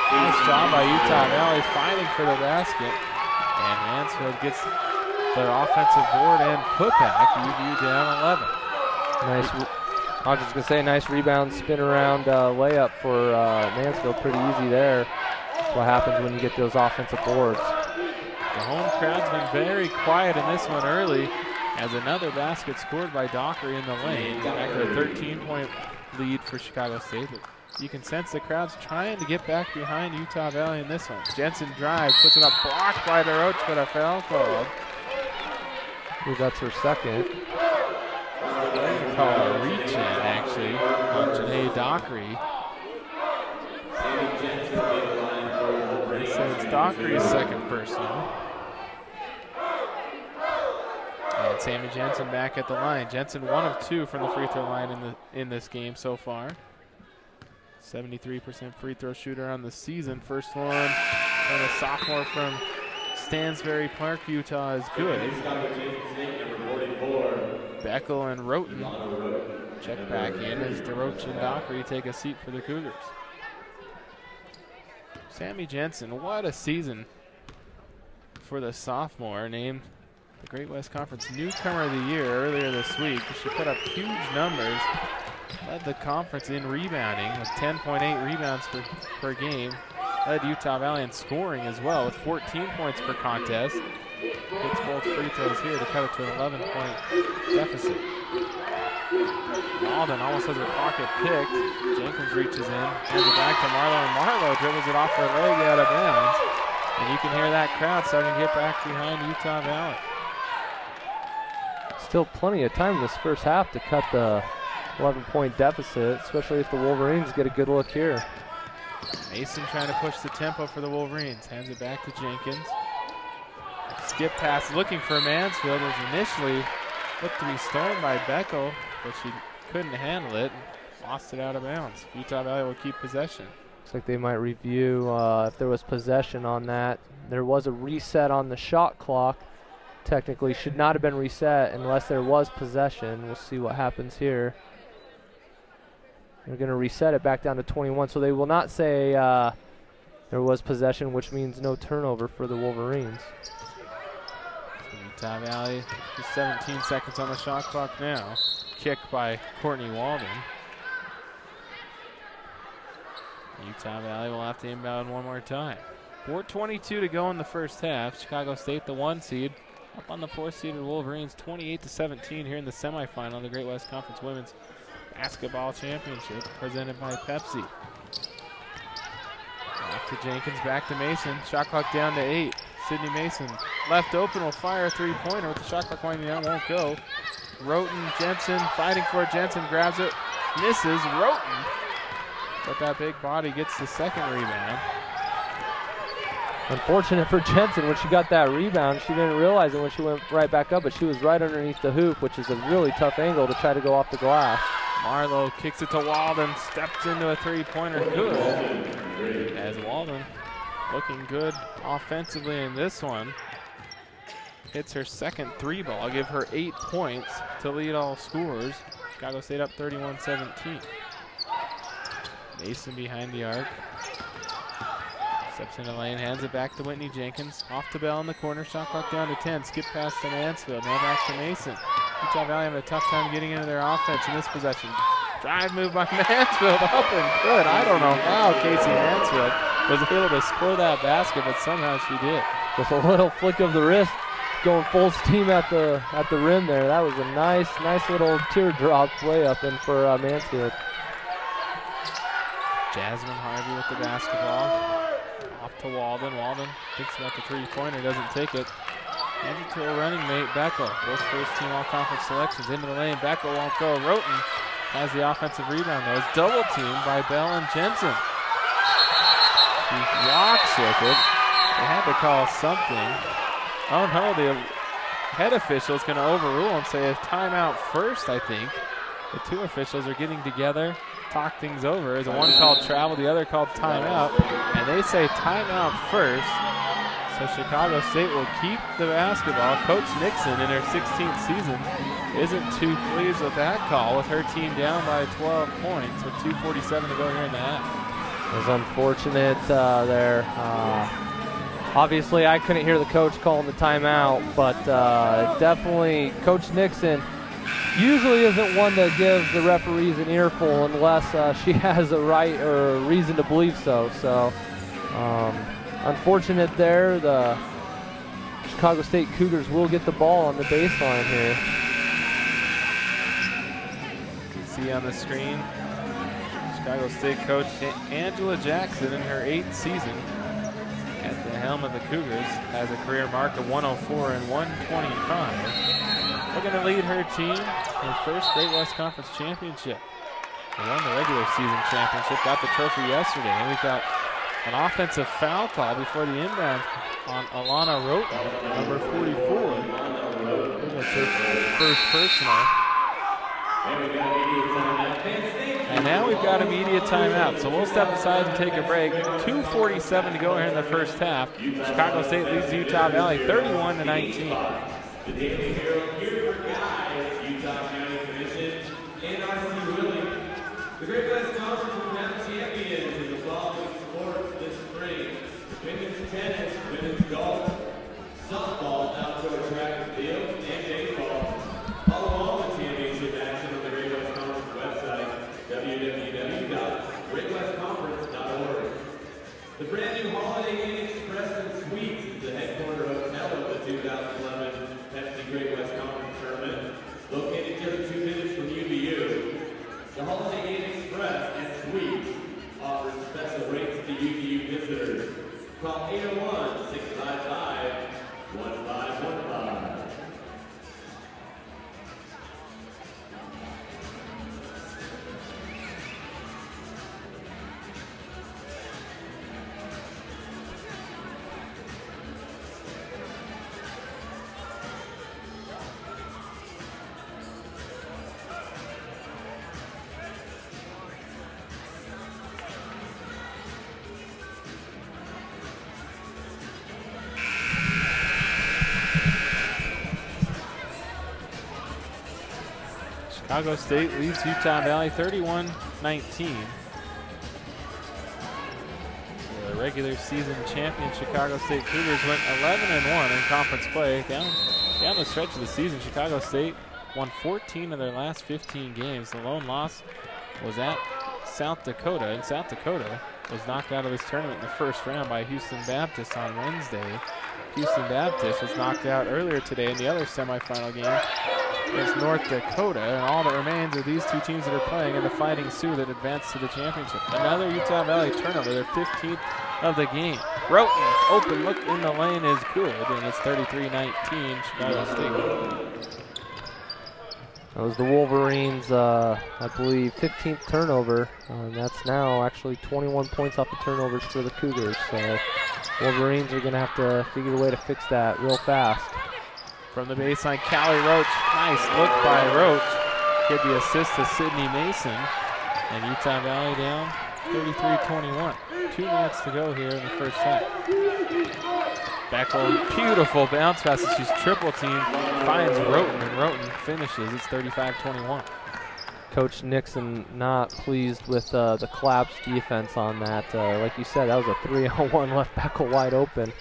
Nice job by Utah Valley fighting for the basket. And Mansfield gets their offensive board and putback. UVU down 11. Nice. I was just going to say, nice rebound, spin around layup for Mansfield. Pretty easy there. That's what happens when you get those offensive boards. The home crowd's been very quiet in this one early as another basket scored by Dockery in the lane. Back to a 13-point lead for Chicago State. But you can sense the crowd's trying to get back behind Utah Valley in this one. Jensen drives, puts it up, blocked by DeRoche, but a foul called. Ooh, that's her second. Call a reach in, actually, on Janae Dockery. So it's Dockery's second personal. And Sammy Jensen back at the line. Jensen 1 of 2 from the free throw line in this game so far. 73% free throw shooter on the season. First one from a sophomore from Stansbury Park, Utah is good. Beckel and Roten check back in as DeRoche and Dockery take a seat for the Cougars. Sammy Jensen, what a season for the sophomore, named the Great West Conference Newcomer of the Year earlier this week. She put up huge numbers, led the conference in rebounding with 10.8 rebounds per game, led Utah Valley in scoring as well with 14 points per contest. Hits both free throws here to cut it to an 11-point deficit. Walden almost has her pocket picked. Jenkins reaches in, hands it back to Marlowe, and Marlowe dribbles it off her leg out of bounds. And you can hear that crowd starting to get back behind Utah Valley. Still plenty of time in this first half to cut the 11-point deficit, especially if the Wolverines get a good look here. Mason trying to push the tempo for the Wolverines. Hands it back to Jenkins. Skip pass looking for Mansfield. Was initially looked to be stolen by Beckel, but she couldn't handle it and lost it out of bounds. Utah Valley will keep possession. Looks like they might review if there was possession on that. There was a reset on the shot clock. Technically should not have been reset unless there was possession. We'll see what happens here. They're going to reset it back down to 21, so they will not say there was possession, which means no turnover for the Wolverines. Utah Valley, just 17 seconds on the shot clock now. Kick by Courtney Walden. Utah Valley will have to inbound one more time. 4:22 to go in the first half. Chicago State, the 1 seed, up on the 4-seeded Wolverines, 28-17 here in the semifinal of the Great West Conference Women's Basketball Championship, presented by Pepsi. Off to Jenkins, back to Mason. Shot clock down to 8. Sydney Mason left open, will fire a 3-pointer with the shot clock winding down, won't go. Roten, Jensen fighting for it. Jensen grabs it, misses. Roten, but that big body gets the second rebound. Unfortunate for Jensen when she got that rebound. She didn't realize it when she went right back up, but she was right underneath the hoop, which is a really tough angle to try to go off the glass. Marlowe kicks it to Walden, steps into a 3-pointer, good. As Walden looking good offensively in this one. Hits her second 3-ball, give her 8 points to lead all scorers. Chicago State up 31-17. Mason behind the arc. Steps into the lane, hands it back to Whitney Jenkins. Off to Bell in the corner, shot clock down to 10. Skip pass to Mansfield, now back to Mason. Utah Valley having a tough time getting into their offense in this possession. Drive move by Mansfield, up and good. I don't know how Casey Mansfield was able to score that basket, but somehow she did. With a little flick of the wrist, going full steam at the rim there. That was a nice little teardrop layup in for Mansfield. Jasmine Harvey with the basketball. Off to Walden. Walden thinks about the 3-pointer, doesn't take it. Hands it to a running mate, Beckel. Both first-team all-conference selections into the lane. Beckel won't go. Roten has the offensive rebound, though. It's double-teamed by Bell and Jensen. He walks with it. They had to call something. Oh, no, the head official is going to overrule and say a timeout first, I think. The two officials are getting together, talk things over. As one called travel, the other called timeout. And they say timeout first. So Chicago State will keep the basketball. Coach Nixon, in her 16th season, isn't too pleased with that call, with her team down by 12 points with 2:47 to go here in the half. It was unfortunate there. Obviously, I couldn't hear the coach calling the timeout, but definitely Coach Nixon usually isn't one to give the referees an earful unless she has a right or a reason to believe so. So unfortunate there. The Chicago State Cougars will get the ball on the baseline here. You can see on the screen, Chicago State coach Angela Jackson in her 8th season at the helm of the Cougars has a career mark of 104 and 125. Looking to lead her team in her first Great West Conference championship. They won the regular season championship, got the trophy yesterday, and we've got an offensive foul call before the inbound on Alana Roten, number 44. That's her first personal. And now we've got immediate timeout, so we'll step aside and take a break. 2:47 to go here in the first half. Chicago State leads Utah Valley 31-19. The Daily Herald here for guys, Utah County Commission, NRC Willing. The Great West Conference will crown champions in the following sports this spring: women's tennis, women's golf, softball, outdoor track and field, and baseball. Follow all the championship action on the Great West Conference website, www.greatwestconference.org. The brand new Holiday Inn Express and Suites is the headquarter hotel of the 2011 Great West Conference Tournament, located just 2 minutes from UVU. The Holiday Inn Express and Suites offers special rates to UVU visitors. Call 801-655-1515. Chicago State leads Utah Valley 31-19. The regular season champion Chicago State Cougars went 11-1 in conference play. Down the stretch of the season, Chicago State won 14 of their last 15 games. The lone loss was at South Dakota, and South Dakota was knocked out of this tournament in the first round by Houston Baptist on Wednesday. Houston Baptist was knocked out earlier today in the other semifinal game against North Dakota, and all that remains are these two teams that are playing in the Fighting Sioux that advanced to the championship. Another Utah Valley turnover, their 15th of the game. Roten, open look in the lane is good, and it's 33-19 Chicago State. That was the Wolverines, I believe, 15th turnover, and that's now actually 21 points off the turnovers for the Cougars. So Wolverines are going to have to figure a way to fix that real fast. From the baseline, Callie Roach. Nice look by Roach. Get the assist to Sydney Mason. And Utah Valley down 33-21. 2 minutes to go here in the first half. Beckel, beautiful bounce pass as she's triple teamed. Finds Roten, and Roten finishes. It's 35-21. Coach Nixon not pleased with the collapse defense on that. Like you said, that was a 3-on-1, left Beckel wide open.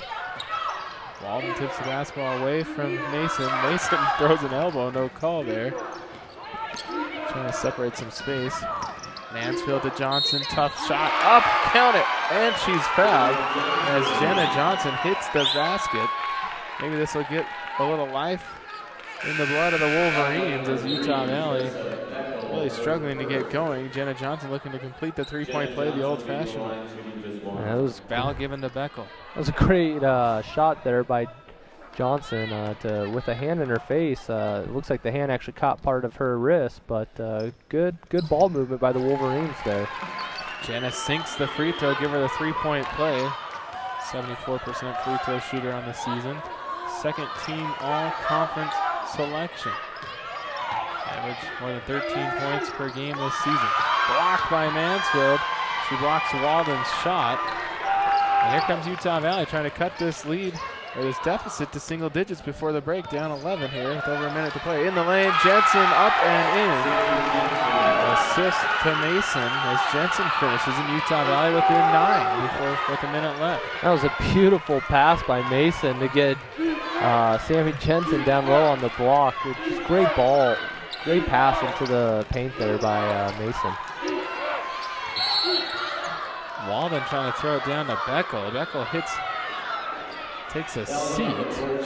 Walden tips the basketball away from Mason. Mason throws an elbow, no call there. Trying to separate some space. Mansfield to Johnson, tough shot, up, count it, and she's fouled as Jenna Johnson hits the basket. Maybe this will get a little life in the blood of the Wolverines as Utah Valley really struggling to get going. Jenna Johnson looking to complete the three-point play the old-fashioned way. That was foul given to Beckel. That was a great shot there by Johnson with a hand in her face. It looks like the hand actually caught part of her wrist, but good ball movement by the Wolverines there. Jenna sinks the free throw, give her the three-point play. 74% free throw shooter on the season. Second team all-conference selection. Average more than 13 points per game this season. Blocked by Mansfield. She blocks Walden's shot. And here comes Utah Valley trying to cut this lead, or this deficit, to single digits before the break. Down 11 here with over a minute to play. In the lane, Jensen up and in. Assist to Mason as Jensen finishes, in Utah Valley within 9 with a minute left. That was a beautiful pass by Mason to get Sammy Jensen down low on the block. Just great ball, great pass into the paint there by Mason. Walden trying to throw it down to Beckel. Beckel hits takes a seat.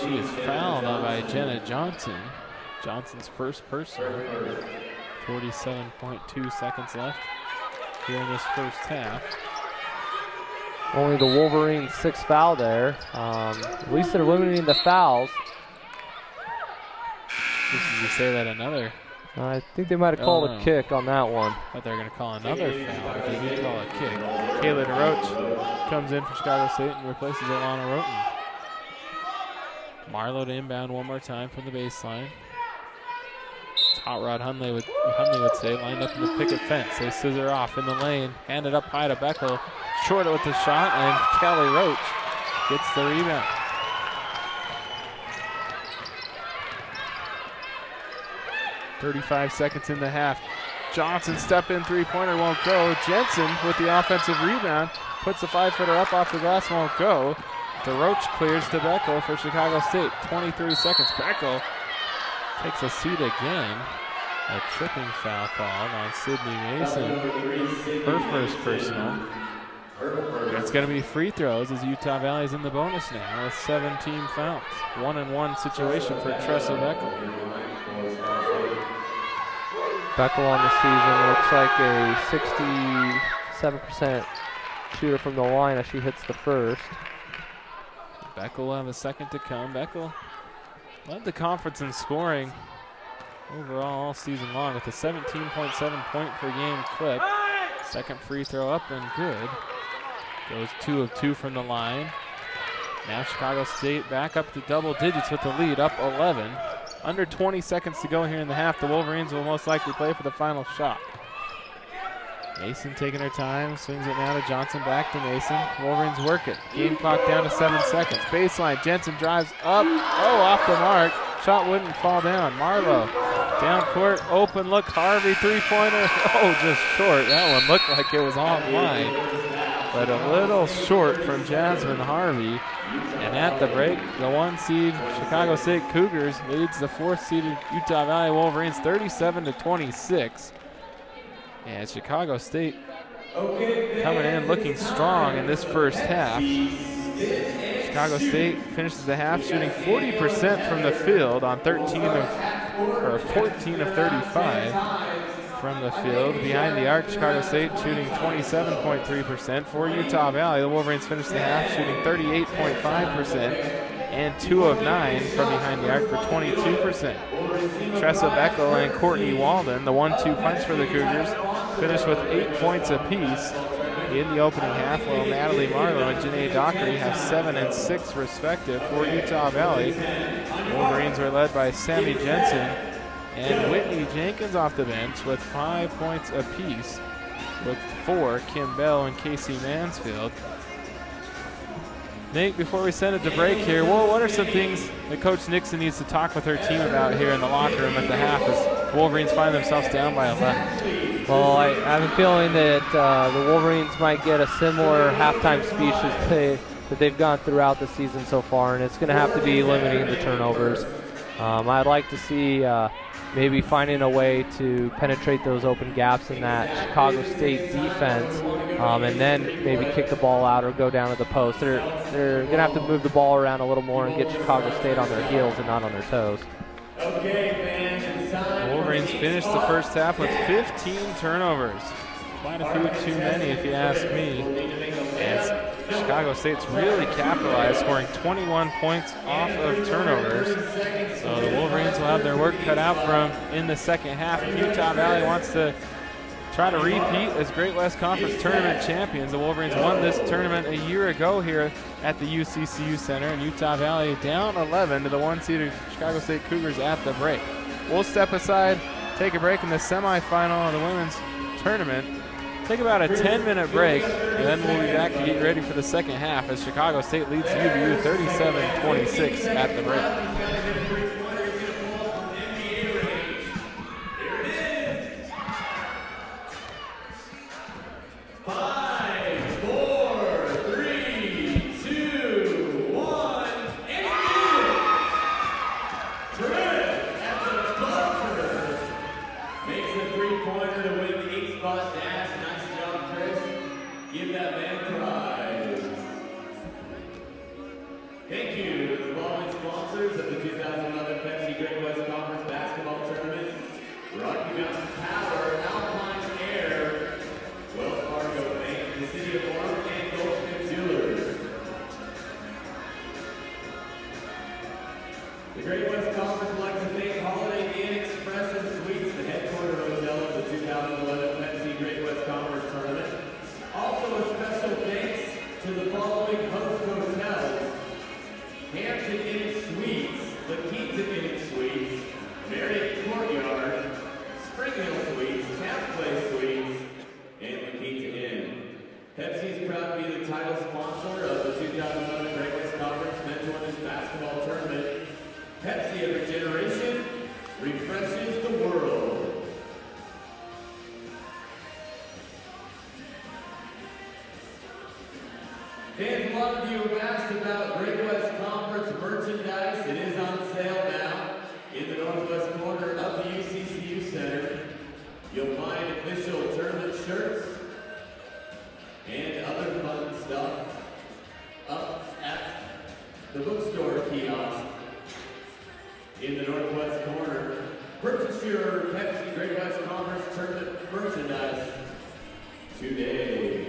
She is fouled by Jenna Johnson. Johnson's first personal. 47.2 seconds left here in this first half. Only the Wolverines' sixth foul there. At least they're limiting the fouls. Just as you say that, another. I think they might have called a kick on that one. I thought they were going to call another foul, but they did call a kick. Kaylin Roach comes in for Chicago State and replaces Alana Roten. Marlowe to inbound one more time from the baseline. It's Hot Rod Hundley would say, lined up in the picket fence. They scissor off in the lane, hand it up high to Beckel. Short with the shot, and Kelly Roach gets the rebound. .35 seconds in the half. Johnson step in three-pointer won't go. Jensen with the offensive rebound puts the 5-footer up off the glass, won't go. DeRoach clears to Beckel for Chicago State. 23 seconds. Beckel takes a seat again. A tripping foul called on Sydney Mason. Her first personal. It's going to be free throws as Utah Valley is in the bonus now with 17 fouls. 1-and-1 situation for Tressa Beckel. Beckel on the season looks like a 67% shooter from the line as she hits the first. Beckel will have a second to come. Beckel led the conference in scoring overall all season long with a 17.7 point per game clip. Second free throw up and good. Goes 2 of 2 from the line. Now Chicago State back up to double digits with the lead, up 11. Under 20 seconds to go here in the half. The Wolverines will most likely play for the final shot. Mason taking her time, swings it now to Johnson, back to Mason. Wolverines work it. Game clock down to 7 seconds. Baseline, Jensen drives up. Oh, off the mark. Shot wouldn't fall down. Marlowe down court, open look. Harvey three-pointer. Oh, just short. That one looked like it was online, but a little short from Jasmine Harvey. And at the break, the 1 seed Chicago State Cougars leads the 4th seeded Utah Valley Wolverines 37-26. And Chicago State coming in looking strong in this first half. Chicago State finishes the half shooting 40% from the field on 14 of 35 from the field. Behind the arc, Chicago State shooting 27.3%. For Utah Valley, the Wolverines finished the half shooting 38.5% and 2 of 9 from behind the arc for 22%. Tressa Beckel and Courtney Walden, the 1-2 punch for the Cougars, finished with 8 points apiece in the opening half, while Natalie Marlowe and Janae Dockery have 7 and 6 respective for Utah Valley. The Wolverines were led by Sammy Jensen and Whitney Jenkins off the bench with 5 points apiece, with 4 Kim Bell and Casey Mansfield. Nate, before we send it to break here, what are some things that Coach Nixon needs to talk with her team about here in the locker room at the half as the Wolverines find themselves down by 11? Well, I have a feeling that the Wolverines might get a similar halftime speech that they've gone throughout the season so far, and it's going to have to be limiting the turnovers. I'd like to see maybe finding a way to penetrate those open gaps in that Chicago State defense, and then maybe kick the ball out or go down to the post. They're going to have to move the ball around a little more and get Chicago State on their heels and not on their toes. The Wolverines finished the first half with 15 turnovers. Quite a few too many if you ask me. As Chicago State's really capitalized, scoring 21 points off of turnovers. So the Wolverines will have their work cut out for them in the second half. If Utah Valley wants to try to repeat as Great West Conference Tournament champions. The Wolverines won this tournament a year ago here at the UCCU Center, and Utah Valley down 11 to the 1-seeded Chicago State Cougars at the break. We'll step aside, take a break in the semifinal of the women's tournament. Take about a 10-minute break, and then we'll be back to get ready for the second half as Chicago State leads UVU 37-26 at the break. Thank you to the following sponsors of the 2011 Pepsi Great West Conference Basketball Tournament: Rocky Mountain Power, Alpine Air, Wells Fargo Bank, the City of Orange, and Goldsmith Jewelers. The Great West Conference would like to thank Holiday Inn Express and Suites, the headquarters hotel of the 2011 Pepsi Great West Conference Tournament. Also a special thanks to the following host hotels: Hampton Inn Suites, La Quinta Inn Suites, Marriott Courtyard, Spring Hill Suites, Camp Place Suites, and La Quinta Inn. Pepsi is proud to be the title sponsor of the 2011 Great West Conference Men's Women's Basketball Tournament. Pepsi, every generation, refreshes the world. Fans, a lot of you have asked about Great West Conference merchandise. It is on sale now in the northwest corner of the UCCU Center. You'll find official tournament shirts and other fun stuff up at the bookstore kiosk in the northwest corner. Purchase your Pepsi Great West Conference tournament merchandise today.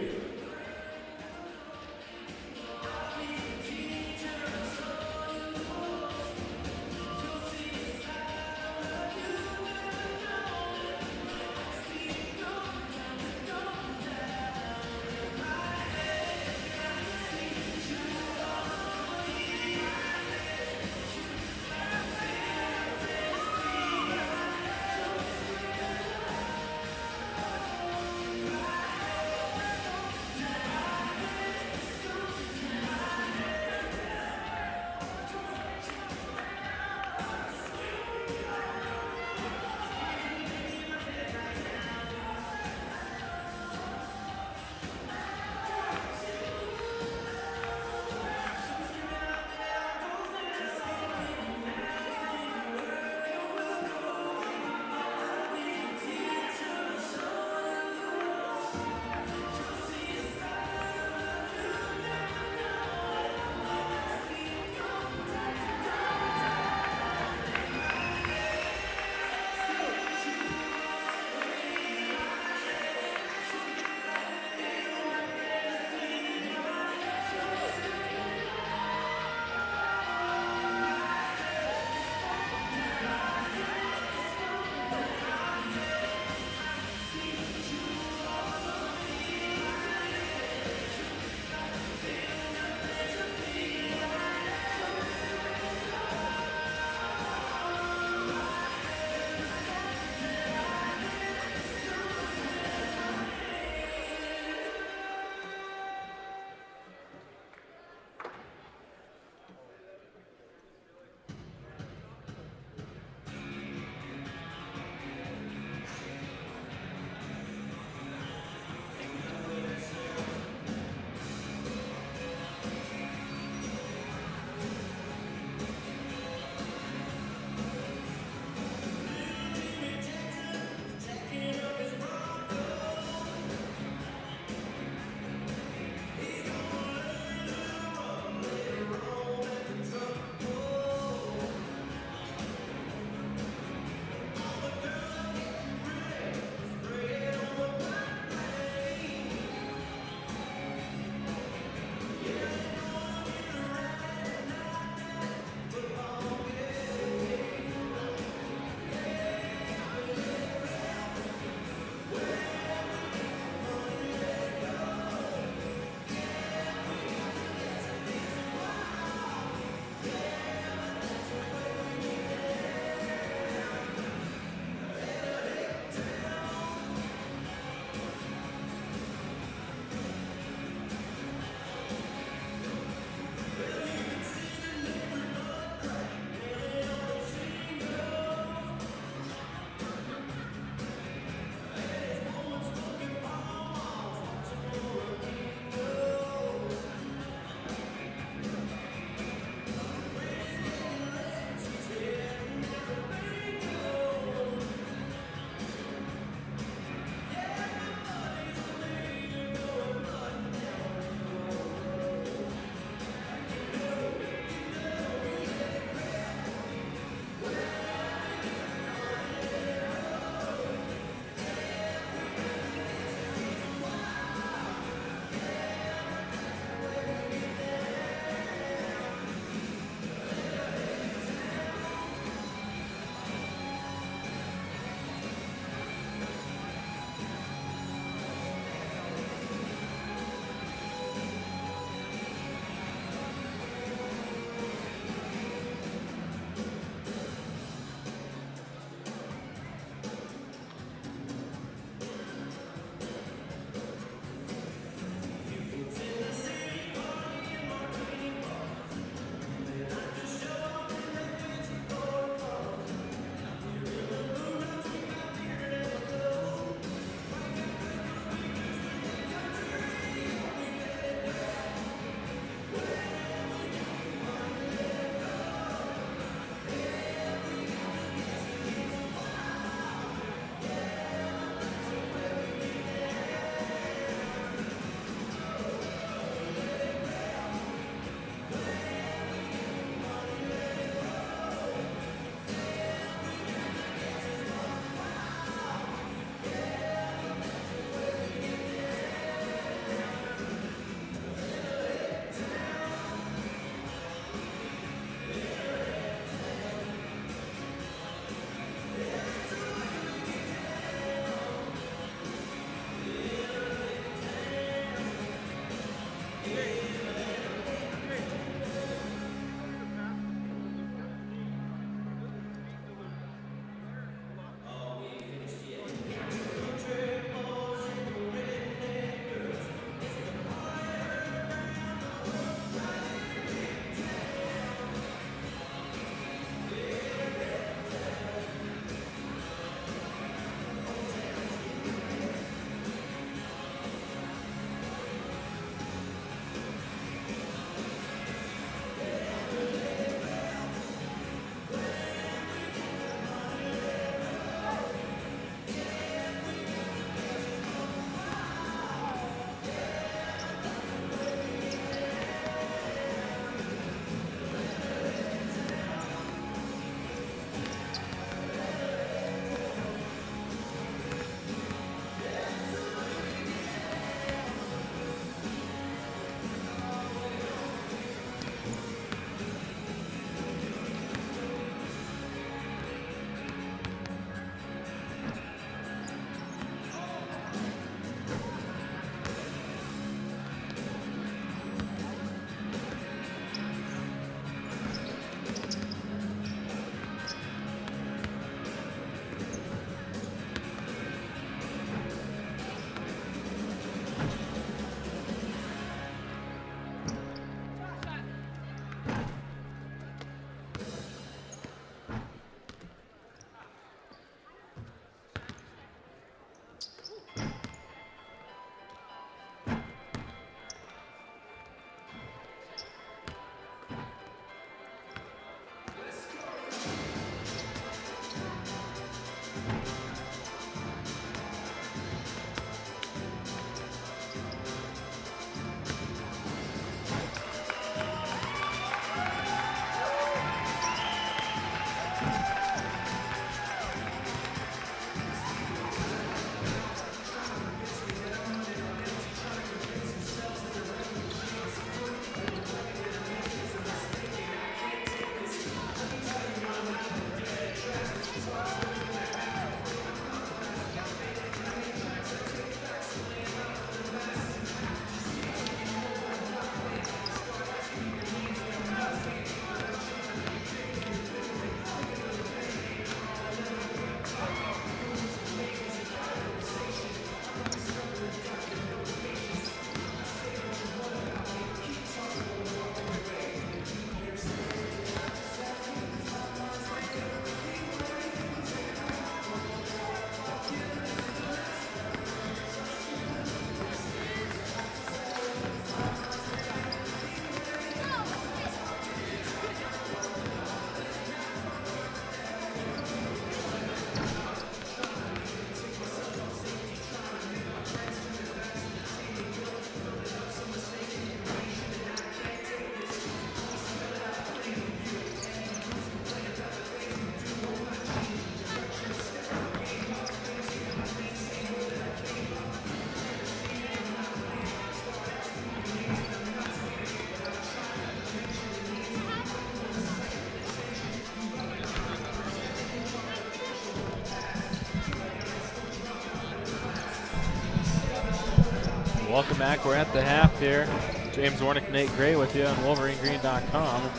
Welcome back. We're at the half here. James Warnick, Nate Gray with you on WolverineGreen.com.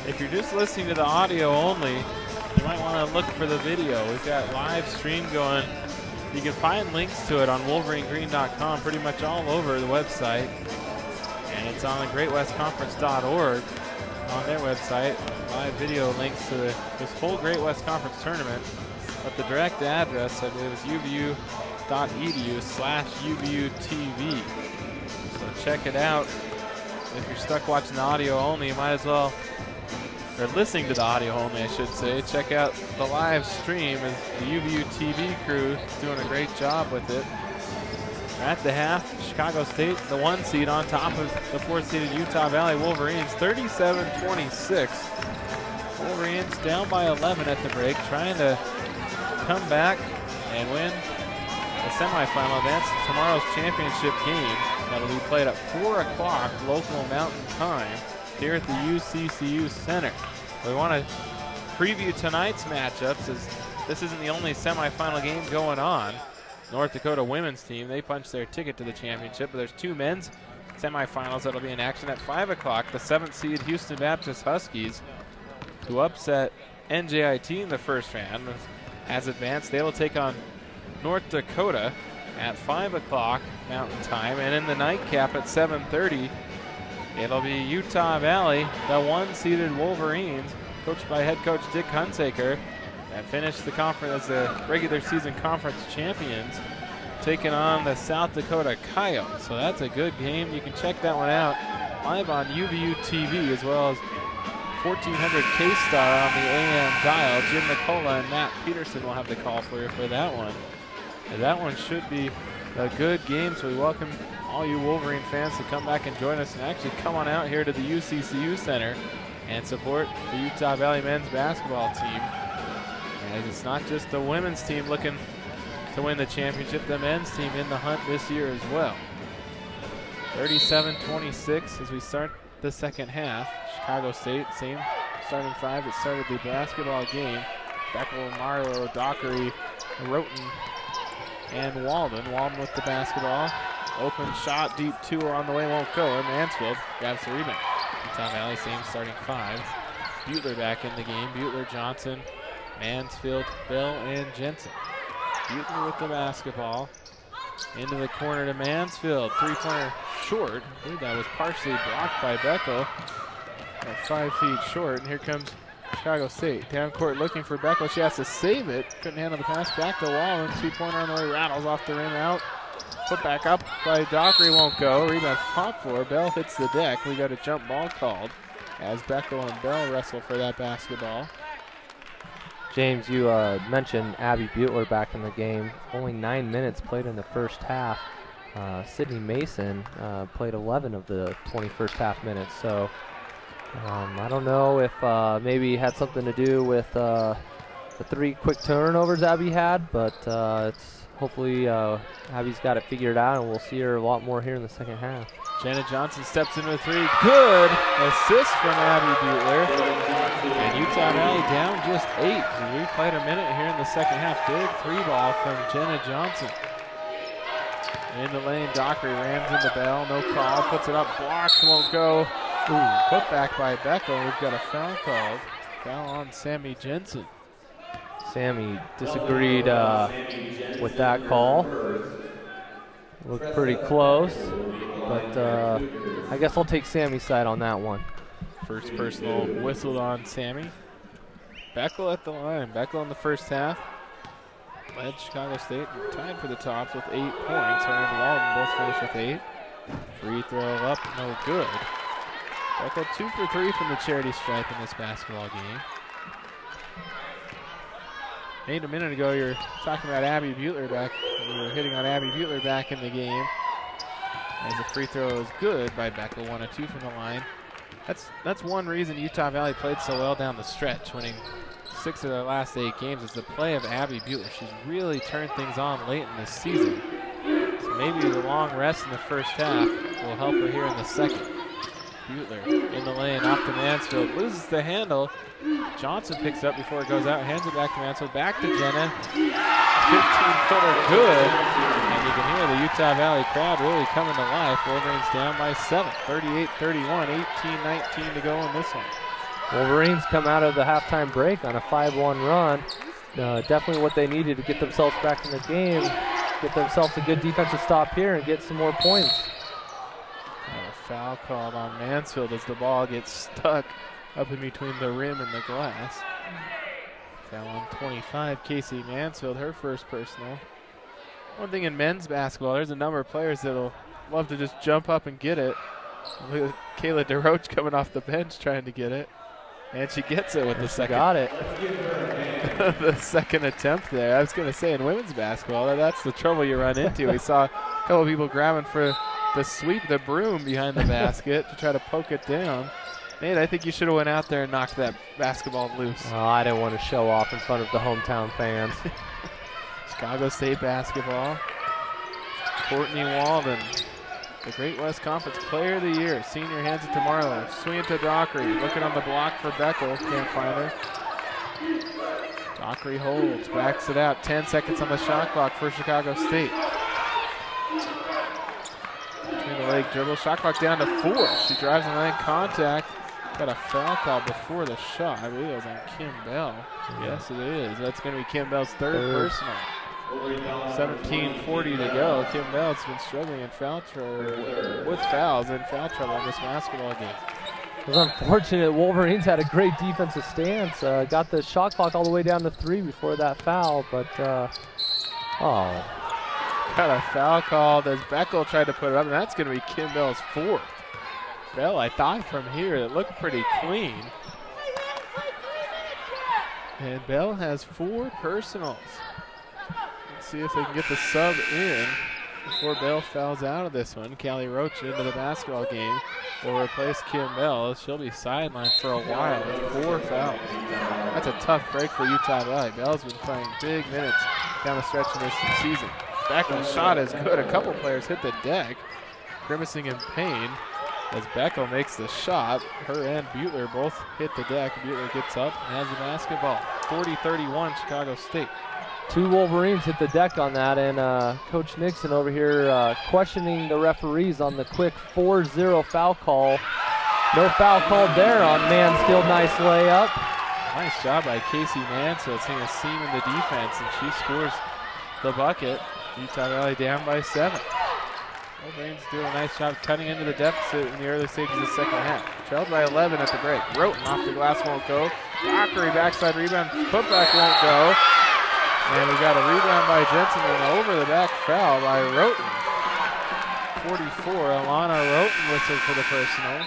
If you're just listening to the audio only, you might want to look for the video. We've got live stream going. You can find links to it on WolverineGreen.com pretty much all over the website. And it's on GreatWestConference.org on their website. Live video links to this whole Great West Conference tournament. But the direct address, I believe, is uvu.edu/UVUTV. So check it out. If you're stuck watching the audio only, you might as well, or listening to the audio only, I should say, check out the live stream. As the UVU TV crew is doing a great job with it. At the half, Chicago State, the 1 seed, on top of the 4th-seeded Utah Valley Wolverines, 37-26. Wolverines down by 11 at the break, trying to come back and win the semifinal advance to tomorrow's championship game. That'll be played at 4 o'clock local mountain time here at the UCCU Center. We want to preview tonight's matchups, as this isn't the only semifinal game going on. North Dakota women's team, they punched their ticket to the championship, but there's 2 men's semifinals that'll be in action at 5 o'clock. The 7th seed Houston Baptist Huskies, who upset NJIT in the first round, has advanced. They will take on North Dakota at 5 o'clock mountain time. And in the nightcap at 7:30, it'll be Utah Valley, the 1-seeded Wolverines, coached by head coach Dick Hunsaker, that finished the conference as the regular season conference champions, taking on the South Dakota Coyotes. So that's a good game. You can check that one out live on UVU TV, as well as 1400 K-Star on the AM dial. Jim Nicola and Matt Peterson will have the call for you for that one. And that one should be a good game, so we welcome all you Wolverine fans to come back and join us and actually come on out here to the UCCU Center and support the Utah Valley men's basketball team. As it's not just the women's team looking to win the championship, the men's team in the hunt this year as well. 37-26 as we start the second half. Chicago State, same starting 5 that started the basketball game. Beckel, Marlowe, Dockery, Roten, and Walden. Walden with the basketball. Open shot, deep 2 on the way, won't go. And Mansfield grabs the rebound. Utah Valley, same starting 5. Butler back in the game. Butler, Johnson, Mansfield, Bell, and Jensen. Butler with the basketball. Into the corner to Mansfield. 3-pointer short. I believe that was partially blocked by Beckel. 5 feet short. And here comes Chicago State. Down court looking for Beckel. She has to save it. Couldn't handle the pass back to Wallen. 2-pointer on the way. Rattles off the rim out. Put back up by Dockery, won't go. Rebound fought for. Bell hits the deck. We got a jump ball called as Beckel and Bell wrestle for that basketball. James, you mentioned Abby Butler back in the game. Only 9 minutes played in the first half. Sydney Mason played 11 of the 21st half minutes. So I don't know if maybe had something to do with the 3 quick turnovers Abby had, but it's hopefully Abby's got it figured out, and we'll see her a lot more here in the second half. Jenna Johnson steps in with 3. Good assist from Abby Butler. And Utah Valley down just 8. We played a minute here in the second half. Big 3-ball from Jenna Johnson. In the lane, Dockery rams in the Bell. No call. Puts it up. Blocked. Won't go. Ooh, put back by Beckel. We've got a foul called. Foul on Sammy Jensen. Sammy disagreed with that call. Looked pretty close, but I guess I'll take Sammy's side on that one. First personal whistled on Sammy. Beckel at the line. Beckel in the first half led Chicago State, tied for the tops with 8 points. Her and Walden both finished with 8. Free throw up, no good. Beckel 2 for 3 from the charity stripe in this basketball game. Nate, a minute ago, you're talking about Abby Butler back. You were hitting on Abby Butler back in the game. As the free throw is good by Beckel, 1 of 2 from the line. That's one reason Utah Valley played so well down the stretch, winning 6 of their last 8 games, is the play of Abby Butler. She's really turned things on late in this season. So maybe the long rest in the first half will help her here in the second. Butler in the lane, off to Mansfield, loses the handle. Johnson picks it up before it goes out, hands it back to Mansfield, back to Jenna. 15-footer good, and you can hear here. The Utah Valley crowd really coming to life. Wolverines down by 7, 38-31, 18-19 to go in this one. Wolverines come out of the halftime break on a 5-1 run. Definitely what they needed to get themselves back in the game, get themselves a good defensive stop here and get some more points. A foul called on Mansfield as the ball gets stuck up in between the rim and the glass. Foul on 25, Casey Mansfield, her first personal. One thing in men's basketball, there's a number of players that'll love to just jump up and get it. Look at Kayla DeRoche coming off the bench trying to get it. And she gets it with the second. Got it. The second attempt there. I was going to say in women's basketball, that's the trouble you run into. We saw a couple of people grabbing for the sweep, the broom behind the basket to try to poke it down. Nate, I think you should have went out there and knocked that basketball loose. Oh, I didn't want to show off in front of the hometown fans. Chicago State basketball. Courtney Walden, the Great West Conference Player of the Year. Senior hands it to Marlowe. Swing it to Dockery. Looking on the block for Beckel. Can't find her. Dockery holds. Backs it out. 10 seconds on the shot clock for Chicago State. Between the leg dribble. Shot clock down to 4. She drives in leg contact. Got a foul call before the shot. I believe it was on Kim Bell. Yes, it is. That's going to be Kim Bell's third personal. 17:40 to go. Kim Bell's been struggling in foul trouble with fouls and foul trouble in this basketball game. It was unfortunate. Wolverines had a great defensive stance. Got the shot clock all the way down to 3 before that foul, but Got a foul called as Beckel tried to put it up, and that's going to be Kim Bell's 4th. Bell, I thought from here, it looked pretty clean. And Bell has 4 personals. Let's see if they can get the sub in before Bell fouls out of this one. Callie Roach into the basketball game will replace Kim Bell. She'll be sidelined for a while with 4 fouls. That's a tough break for Utah Valley. Bell's been playing big minutes down the stretch of this season. Beckel's shot is good. A couple players hit the deck, grimacing in pain as Beckel makes the shot. Her and Butler both hit the deck. Butler gets up and has the basketball. 40-31 Chicago State. 2 Wolverines hit the deck on that, and Coach Nixon over here questioning the referees on the quick 4-0 foul call. No foul called there on Mansfield. Nice layup. Nice job by Casey Mansfield, seeing a seam in the defense, and she scores the bucket. Utah Valley down by 7. Wolverines do a nice job cutting into the deficit in the early stages of the second half. Trailed by 11 at the break. Roten off the glass won't go. Dockery backside rebound, putback won't go. And we got a rebound by Jensen and over the back foul by Roten. 44, Alana Roten whistled for the personal.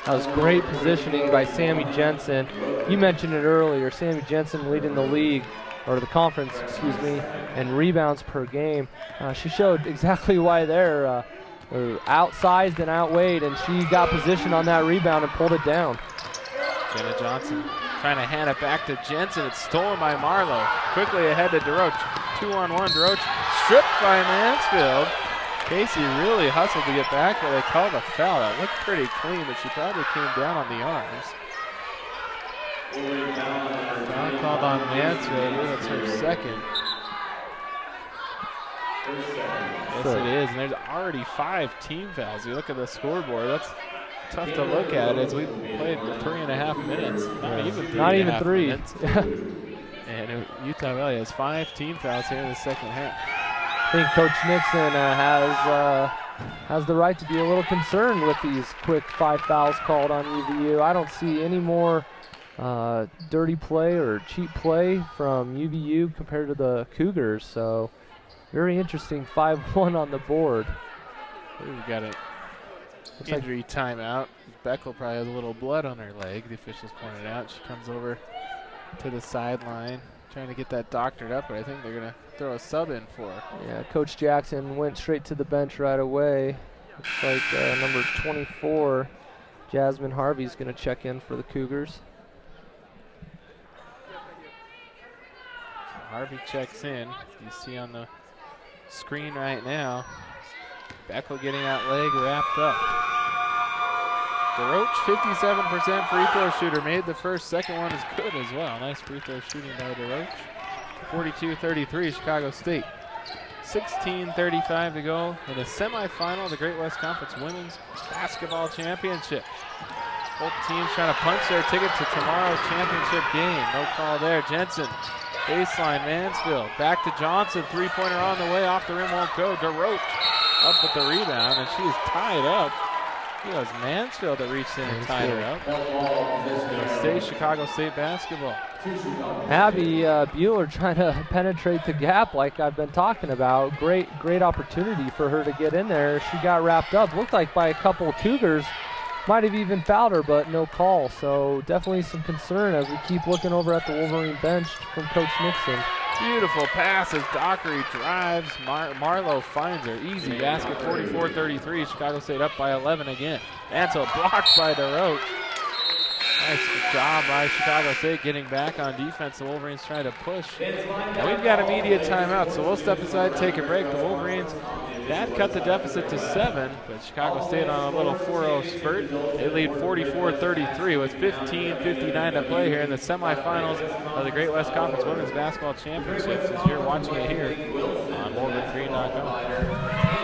That was great positioning by Sammy Jensen. You mentioned it earlier, Sammy Jensen leading the league, or the conference, excuse me, and rebounds per game. She showed exactly why they're outsized and outweighed, and she got position on that rebound and pulled it down. Jenna Johnson trying to hand it back to Jensen. It's stolen by Marlowe. Quickly ahead to DeRoche. 2-on-1, DeRoche stripped by Mansfield. Casey really hustled to get back, but they called a foul. That looked pretty clean, but she probably came down on the arms. Foul called on Mansfield. That's her second. Yes, it is. And there's already 5 team fouls. You look at the scoreboard. That's tough to look at as we've played 3.5 minutes. Not even 3 minutes. And Utah Valley has 5 team fouls here in the second half. I think Coach Nixon has the right to be a little concerned with these quick 5 fouls called on UVU. I don't see any more dirty play or cheap play from UVU compared to the Cougars. So very interesting. 5-1 on the board. We've got an injury timeout. Beckel probably has a little blood on her leg, the officials pointed out. She comes over to the sideline trying to get that doctored up, but I think they're going to throw a sub in for her. Yeah, Coach Jackson went straight to the bench right away. Looks like number 24, Jasmine Harvey's going to check in for the Cougars. Harvey checks in. You see on the screen right now, Beckel getting that leg wrapped up. DeRoche, 57% free throw shooter, made the first. Second one is good as well. Nice free throw shooting by DeRoche. 42-33, Chicago State. 16:35 to go in the semifinal of the Great West Conference Women's Basketball Championship. Both teams trying to punch their ticket to tomorrow's championship game. No call there. Jensen, baseline, Mansfield. Back to Johnson. Three-pointer on the way. Off the rim won't go. DeRoche up with the rebound, and she's tied up. It was Mansfield that reached in and tied her up. Chicago State basketball. Abby Bueller trying to penetrate the gap like I've been talking about. Great opportunity for her to get in there. She got wrapped up. Looked like by a couple of Cougars. Might have even fouled her, but no call. So definitely some concern as we keep looking over at the Wolverine bench from Coach Nixon. Beautiful pass as Dockery drives. Marlowe finds her. Easy basket, 44-33. Chicago State up by 11 again. Ansel blocked by DeRoche. Nice job by Chicago State getting back on defense. The Wolverines trying to push. Now we've got immediate timeout, so we'll step aside, take a break. The Wolverines that cut the deficit to 7, but Chicago State on a little 4-0 spurt. They lead 44-33 with 15:59 to play here in the semifinals of the Great West Conference Women's Basketball Championships as you're watching it here on WolverineGreen.com.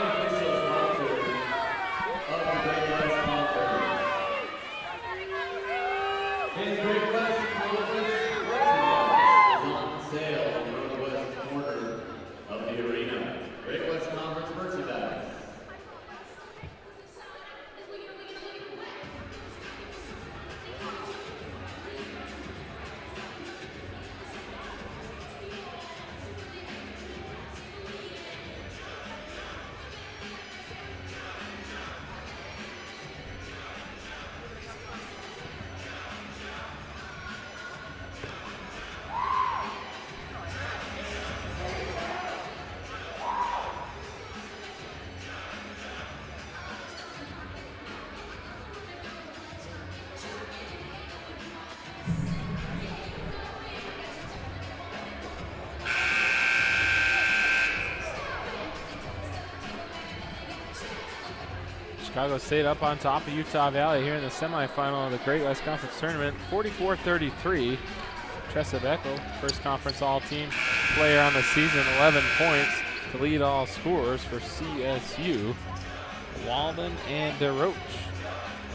Chicago State up on top of Utah Valley here in the semifinal of the Great West Conference Tournament, 44-33. Tressa Beckel, first conference all-team player on the season, 11 points to lead all scorers for CSU. Walden and DeRoche,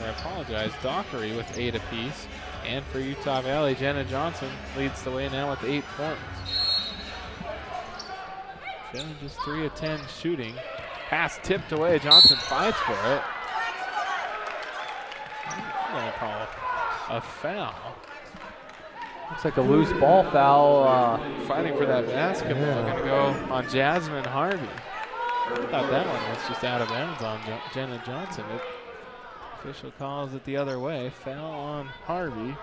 I apologize, Dockery with 8 apiece. And for Utah Valley, Jenna Johnson leads the way now with 8 points. Jenna just 3 of 10 shooting. Pass tipped away. Johnson fights for it. I'm going to call a foul. Looks like a loose ball foul. Fighting for that basketball. Yeah. Going to go on Jasmine Harvey. I thought that one was just out of bounds on Jenna Johnson. The official calls it the other way. Foul on Harvey.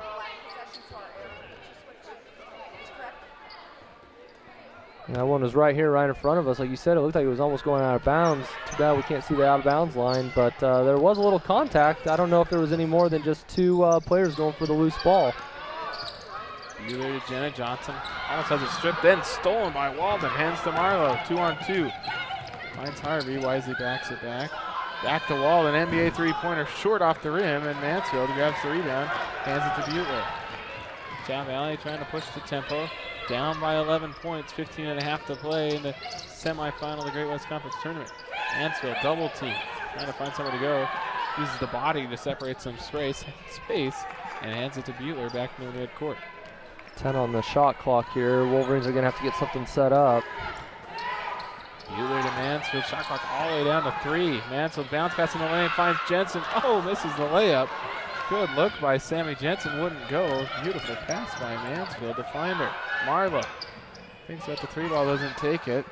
That one was right here, right in front of us. Like you said, it looked like it was almost going out of bounds. Too bad we can't see the out of bounds line, but there was a little contact. I don't know if there was any more than just 2 players going for the loose ball. Either to Jenna Johnson. Almost has it stripped, then stolen by Walden. Hands to Marlowe, 2-on-2. Finds Harvey, wisely backs it back. Back to Walden, NBA three-pointer short off the rim, and Mansfield grabs the rebound, hands it to Butler. Utah Valley trying to push the tempo. Down by 11 points, 15.5 to play in the semifinal of the Great West Conference Tournament. Mansfield double team, trying to find somewhere to go. Uses the body to separate some space, and hands it to Butler back in the midcourt. 10 on the shot clock here. Wolverines are going to have to get something set up. Butler to Mansfield, shot clock all the way down to 3. Mansfield bounce pass in the lane, finds Jensen. Oh, misses the layup. Good look by Sammy Jensen, wouldn't go. Beautiful pass by Mansfield to find her. Marlowe thinks that the 3-ball doesn't take it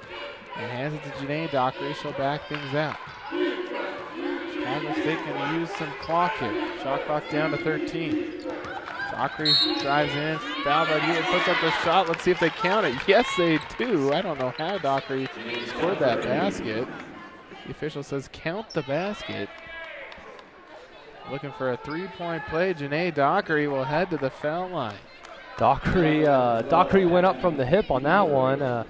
and hands it to Janae Dockery. She'll back things out. Chicago State going to use some clock here. Shot clock down to 13. Dockery drives in, foul by Butler, puts up the shot. Let's see if they count it. Yes, they do. I don't know how Dockery scored that basket. The official says count the basket. Looking for a 3-point play. Janae Dockery will head to the foul line. Dockery went up from the hip on that one. And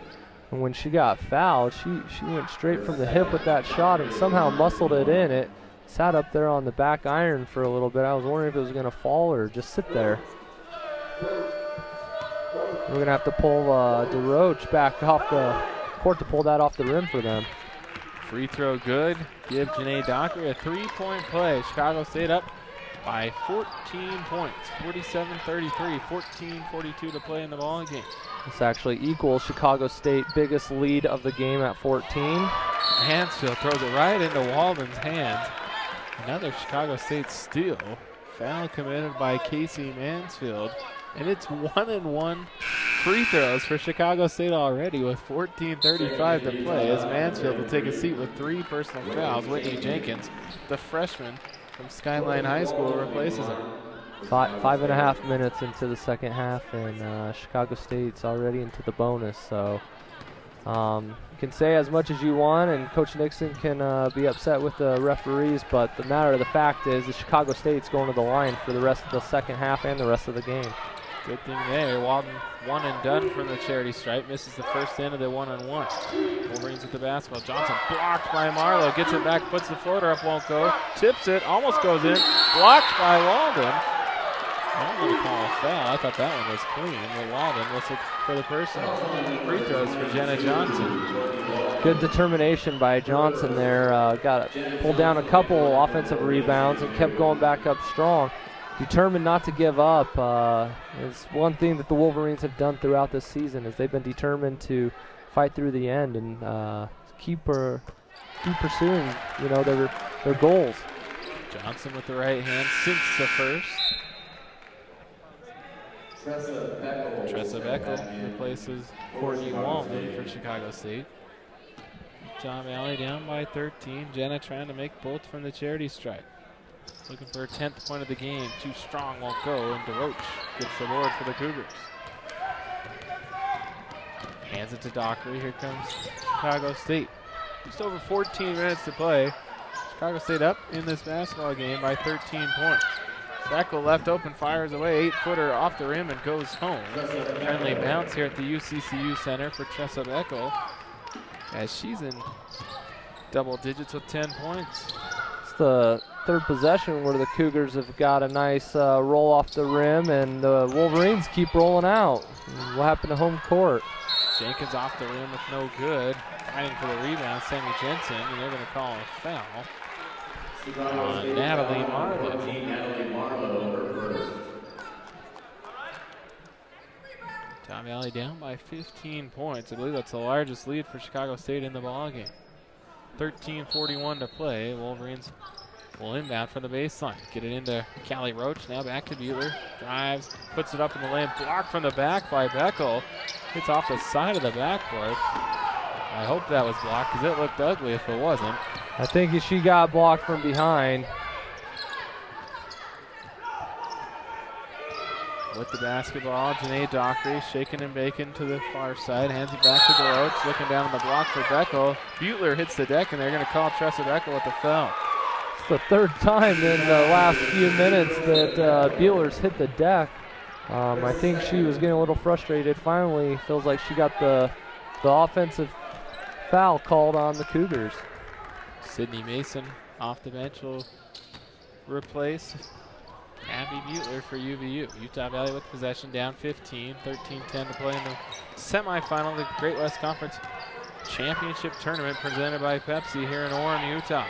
when she got fouled, she went straight from the hip with that shot and somehow muscled it in. It sat up there on the back iron for a little bit. I was wondering if it was going to fall or just sit there. We're going to have to pull DeRoche back off the court to pull that off the rim for them. Free throw good. Give Janae Dockery a 3-point play. Chicago State up by 14 points. 47-33, 14-42 to play in the ball game. This actually equals Chicago State biggest lead of the game at 14. Mansfield throws it right into Walden's hands. Another Chicago State steal. Foul committed by Casey Mansfield. And it's 1-and-1 free throws for Chicago State already with 14:35 to play as Mansfield will take a seat with 3 personal fouls. Whitney Jenkins, the freshman from Skyline High School, replaces her. 5.5 minutes into the second half, and Chicago State's already into the bonus. So you can say as much as you want, and Coach Nixon can be upset with the referees, but the matter of the fact is that Chicago State's going to the line for the rest of the second half and the rest of the game. Good thing there. Walden one and done from the charity stripe. Misses the first end of the 1-on-1. Wolverines with the basketball. Johnson blocked by Marlowe. Gets it back, puts the floater up, won't go. Tips it, almost goes in. Blocked by Walden. I'm going to call a foul. I thought that one was clean. But Walden whistled for the personal. Free throws for Jenna Johnson. Good determination by Johnson there. Pulled down a couple offensive rebounds and kept going back up strong. Determined not to give up. It's one thing that the Wolverines have done throughout this season is they've been determined to fight through the end and keep pursuing, their goals. Johnson with the right hand sinks the first. Tressa Beckel replaces Courtney Walden for Chicago State. John Valley down by 13. Jenna trying to make both from the charity stripe. Looking for her 10th point of the game. Too strong, won't go. And DeRoche gets the board for the Cougars. Hands it to Dockery. Here comes Chicago State. Just over 14 minutes to play. Chicago State up in this basketball game by 13 points. Beckel left open, fires away. 8-footer off the rim and goes home. Friendly bounce here at the UCCU Center for Tressa Beckel as she's in double digits with 10 points. It's the third possession where the Cougars have got a nice roll off the rim, and the Wolverines keep rolling out. What happened to home court? Jenkins off the rim with no good. Fighting for the rebound, Sammy Jensen, and they're going to call a foul on Natalie Marlowe. Tom Valley down by 15 points. I believe that's the largest lead for Chicago State in the ballgame. 13:41 to play. Wolverines will inbound for the baseline. Get it into Callie Roach. Now back to Buehler. Drives, puts it up in the lane. Blocked from the back by Beckel. Hits off the side of the backboard. I hope that was blocked because it looked ugly if it wasn't. I think she got blocked from behind. With the basketball, Janae Dockery shaking and baking to the far side. Hands it back to DeRoche. Looking down on the block for Beckel. Buehler hits the deck, and they're going to call Tressa Beckel with the foul. It's the third time in the last few minutes that Buehler's hit the deck. I think she was getting a little frustrated. Finally, feels like she got the offensive foul called on the Cougars. Sydney Mason off the bench will replace Abby Buehler for UVU. Utah Valley with possession, down 15, 13-10 to play in the semifinal of the Great West Conference Championship Tournament presented by Pepsi here in Orem, Utah.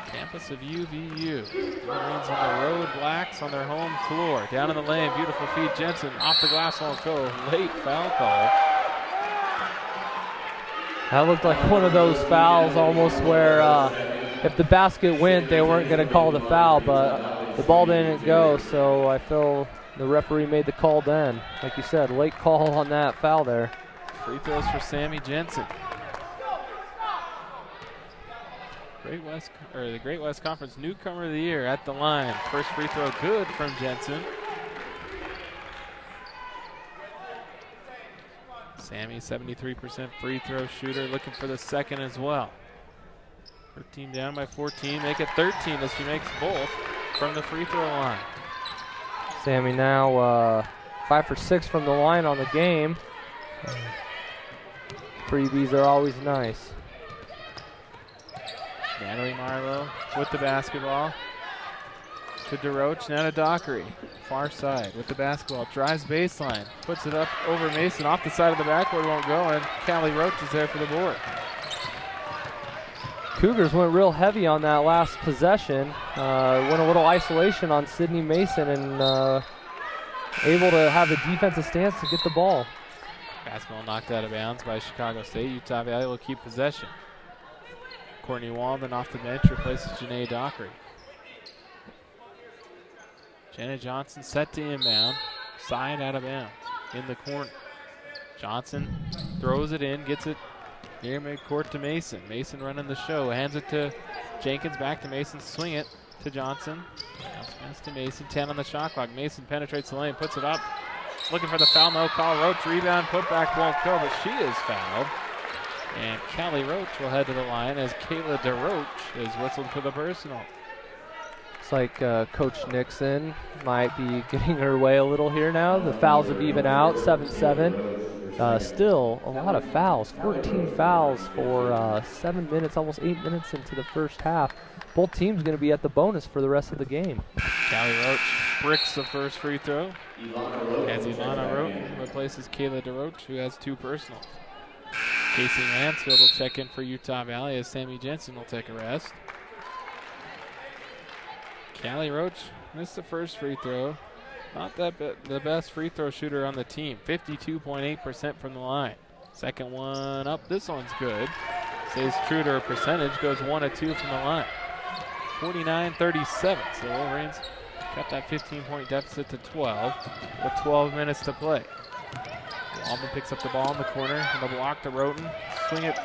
Campus of UVU. Wolverines on the road, Blacks on their home floor. Down in the lane, beautiful feed. Jensen off the glass, won't go. Late foul call. That looked like one of those fouls almost where if the basket went, they weren't going to call the foul, but the ball didn't go, so I feel the referee made the call then. Like you said, late call on that foul there. Free throws for Sammy Jensen. The Great West Conference Newcomer of the Year at the line. First free throw good from Jensen. Sammy, 73% free throw shooter, looking for the second as well. Her team down by 14, make it 13 as she makes both from the free throw line. Sammy now 5 for 6 from the line on the game. Freebies are always nice. Natalie Marlowe with the basketball. To DeRoche, now to Dockery. Far side with the basketball. Drives baseline. Puts it up over Mason. Off the side of the backboard, won't go, and Callie Roach is there for the board. Cougars went real heavy on that last possession. Went a little isolation on Sydney Mason and able to have a defensive stance to get the ball. Basketball knocked out of bounds by Chicago State. Utah Valley will keep possession. Courtney Walden off the bench replaces Janae Dockery. Jenna Johnson set to inbound. Side out of bounds in the corner. Johnson throws it in, gets it near midcourt to Mason. Mason running the show, hands it to Jenkins, back to Mason, swing it to Johnson. Bounce pass to Mason, 10 on the shot clock. Mason penetrates the lane, puts it up. Looking for the foul, no call. Roach rebound, putback won't go, but she is fouled. And Callie Roach will head to the line as Kayla DeRoche is whistled for the personal. It's like Coach Nixon might be getting her way a little here now. The fouls have evened out, 7-7. Still a lot of fouls, 14 fouls for 7 minutes, almost 8 minutes into the first half. Both teams going to be at the bonus for the rest of the game. Callie Roach bricks the first free throw as Ilana Roach replaces Kayla DeRoche, who has 2 personals. Casey Mansfield will check in for Utah Valley as Sammy Jensen will take a rest. Callie Roach missed the first free throw. Not that the best free throw shooter on the team. 52.8% from the line. Second one up. This one's good. Stays true to her percentage. Goes 1 of 2 from the line. 49-37. So the Wolverines cut that 15-point deficit to 12 with 12 minutes to play. Walden picks up the ball in the corner. And the block to Roten. Swing it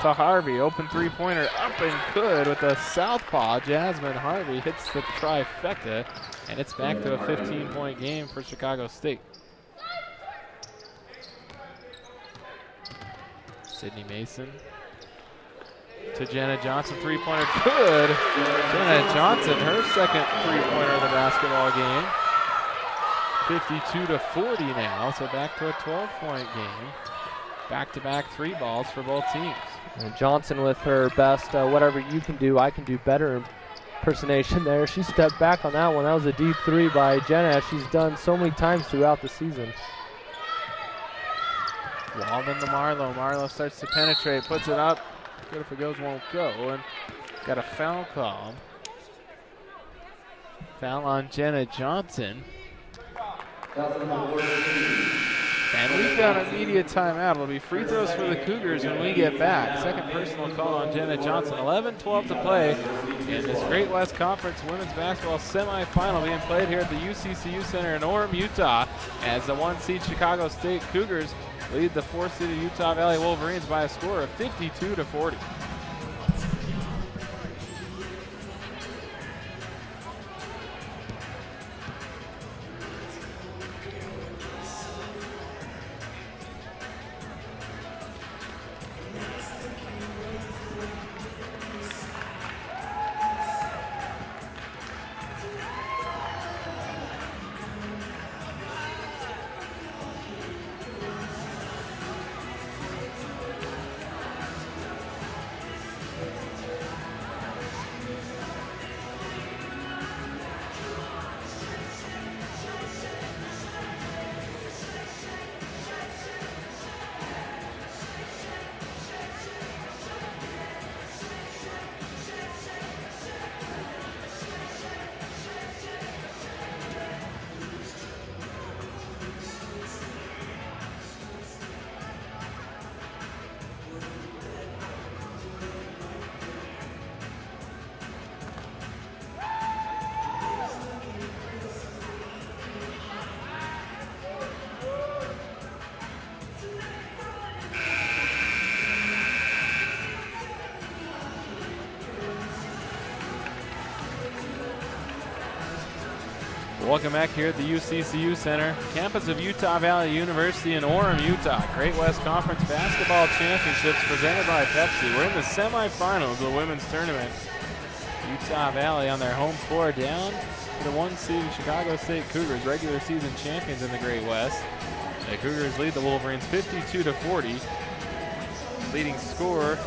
to Harvey. Open three-pointer up and good with a southpaw. Jasmine Harvey hits the trifecta. And it's back to a 15-point game for Chicago State. Sydney Mason to Jenna Johnson, three-pointer, good. Jenna Johnson, her second three-pointer of the basketball game. 52-40 now, so back to a 12-point game. Back-to-back 3 balls for both teams. And Johnson with her best, whatever you can do, I can do better impersonation there. She stepped back on that one. That was a deep 3 by Jenna, as she's done so many times throughout the season. Walden to Marlowe. Marlowe starts to penetrate, puts it up. Good if it goes, won't go. And got a foul call. Foul on Jenna Johnson. And we've got an immediate timeout. It'll be free throws for the Cougars when we get back. Second personal call on Jenna Johnson. 11-12 to play in this Great West Conference women's basketball semifinal being played here at the UCCU Center in Orem, Utah, as the 1-seed Chicago State Cougars lead the 4-seeded Utah Valley Wolverines by a score of 52-40. Welcome back here at the UCCU Center, campus of Utah Valley University in Orem, Utah. Great West Conference Basketball Championships presented by Pepsi. We're in the semifinals of the women's tournament. Utah Valley on their home floor down to the 1-seed Chicago State Cougars, regular season champions in the Great West. The Cougars lead the Wolverines 52-40. Leading scorer,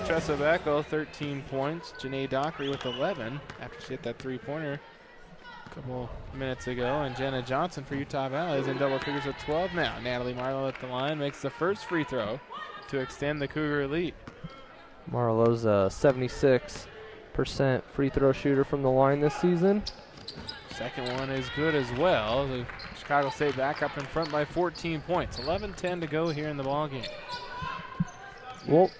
Tressa Beckel, 13 points. Janae Dockery with 11 after she hit that three-pointer. a couple minutes ago. And Jenna Johnson for Utah Valley is in double figures with 12 now. Natalie Marlowe at the line makes the first free throw to extend the Cougar lead. Marlowe's a 76% free throw shooter from the line this season. Second one is good as well. The Chicago State back up in front by 14 points. 11-10 to go here in the ballgame. Well,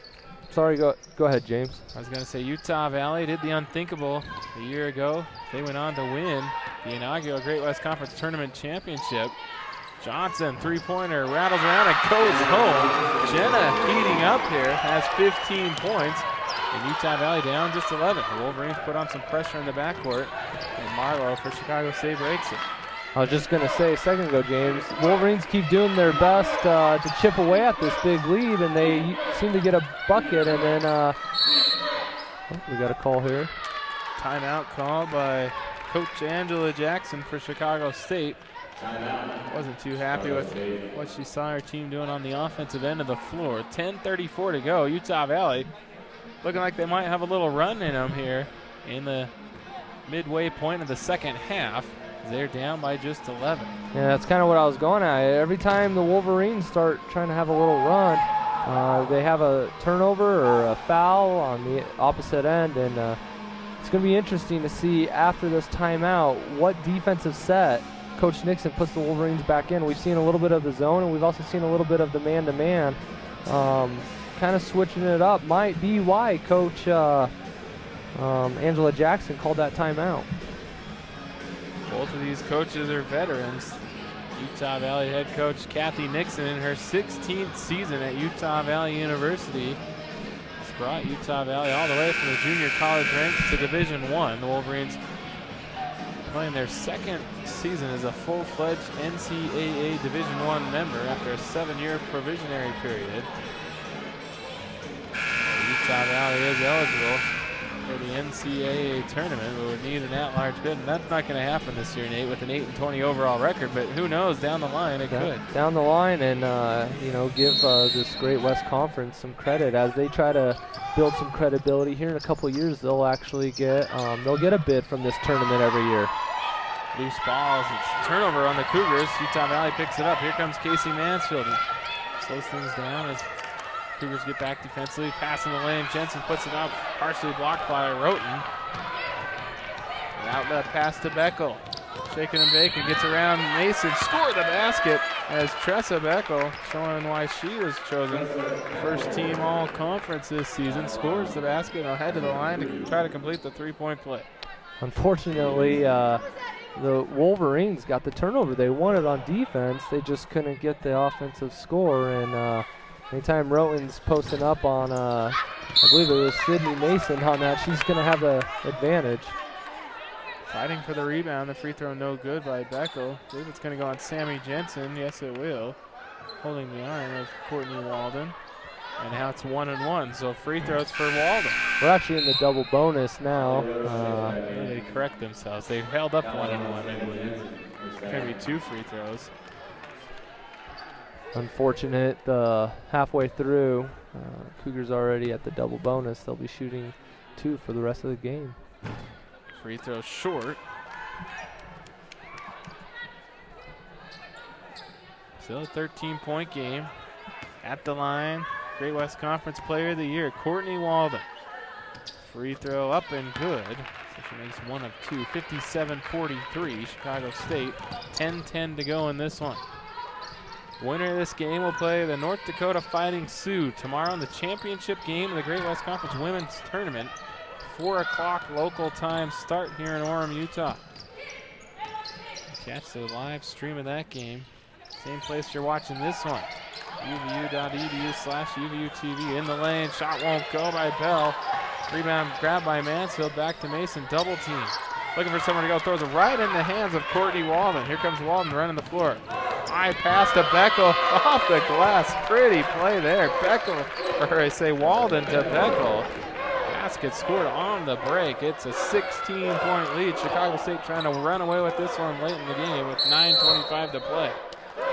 sorry, go ahead, James. I was going to say Utah Valley did the unthinkable a year ago. They went on to win the inaugural Great West Conference Tournament Championship. Johnson, three-pointer, rattles around and goes home. Jenna heating up here, has 15 points. And Utah Valley down just 11. The Wolverines put on some pressure in the backcourt. And Marlowe for Chicago State breaks it. I was just going to say a second ago, James, Wolverines keep doing their best to chip away at this big lead, and they seem to get a bucket, and then we got a call here. Timeout called by Coach Angela Jackson for Chicago State. Wasn't too happy with what she saw her team doing on the offensive end of the floor. 10:34 to go. Utah Valley looking like they might have a little run in them here in the midway point of the second half. They're down by just 11. Yeah, that's kind of what I was going at. Every time the Wolverines start trying to have a little run, they have a turnover or a foul on the opposite end, and it's going to be interesting to see after this timeout what defensive set Coach Nixon puts the Wolverines back in. We've seen a little bit of the zone, and we've also seen a little bit of the man-to-man. Kind of switching it up might be why Coach Angela Jackson called that timeout. Both of these coaches are veterans. Utah Valley head coach Cathy Nixon in her 16th season at Utah Valley University has brought Utah Valley all the way from the junior college ranks to Division I. The Wolverines playing their second season as a full-fledged NCAA Division I member after a 7-year provisionary period. Utah Valley is eligible for the NCAA tournament, but would need an at-large bid, and that's not going to happen this year, Nate, with an 8-20 overall record. But who knows? Down the line, it could. Down the line, and give this Great West Conference some credit as they try to build some credibility. Here in a couple of years, they'll actually get a bid from this tournament every year. Loose balls. It's turnover on the Cougars. Utah Valley picks it up. Here comes Casey Mansfield. Slows things down as Cougars get back defensively. Pass in the lane. Jensen puts it up. Partially blocked by Roten. An outlet pass to Beckel. Shaking and baking. Gets around Mason. Score the basket as Tressa Beckel, showing why she was chosen first team all-conference this season, scores the basket and will head to the line to try to complete the three-point play. Unfortunately, the Wolverines got the turnover they wanted on defense. They just couldn't get the offensive score, and anytime Roten's posting up on, I believe it was Sydney Mason on that, she's going to have the advantage. Fighting for the rebound. The free throw no good by Beckel. I believe it's going to go on Sammy Jensen. Yes, it will. Holding the arm of Courtney Walden. And now it's 1-1, so free throws for Walden. We're actually in the double bonus now. They correct themselves. They held up 1-1, I believe. It's going to be 2 free throws. Unfortunate, halfway through, Cougars already at the double bonus. They'll be shooting 2 for the rest of the game. Free throw short. Still a 13-point game. At the line, Great West Conference Player of the Year, Courtney Walden. Free throw up and good. So she makes 1 of 2, 57-43, Chicago State. 10-10 to go in this one. Winner of this game will play the North Dakota Fighting Sioux tomorrow in the championship game of the Great West Conference Women's Tournament. 4 o'clock local time start here in Orem, Utah. Catch the live stream of that game. Same place you're watching this one. uvu.edu/UVU TV. In the lane, shot won't go by Bell. Rebound grabbed by Mansfield, back to Mason, double team. Looking for someone to go, throws it right in the hands of Courtney Walden. Here comes Walden running the floor. High pass to Beckel, off the glass. Pretty play there. Walden to Beckel. Basket scored on the break. It's a 16-point lead. Chicago State trying to run away with this one late in the game with 9:25 to play.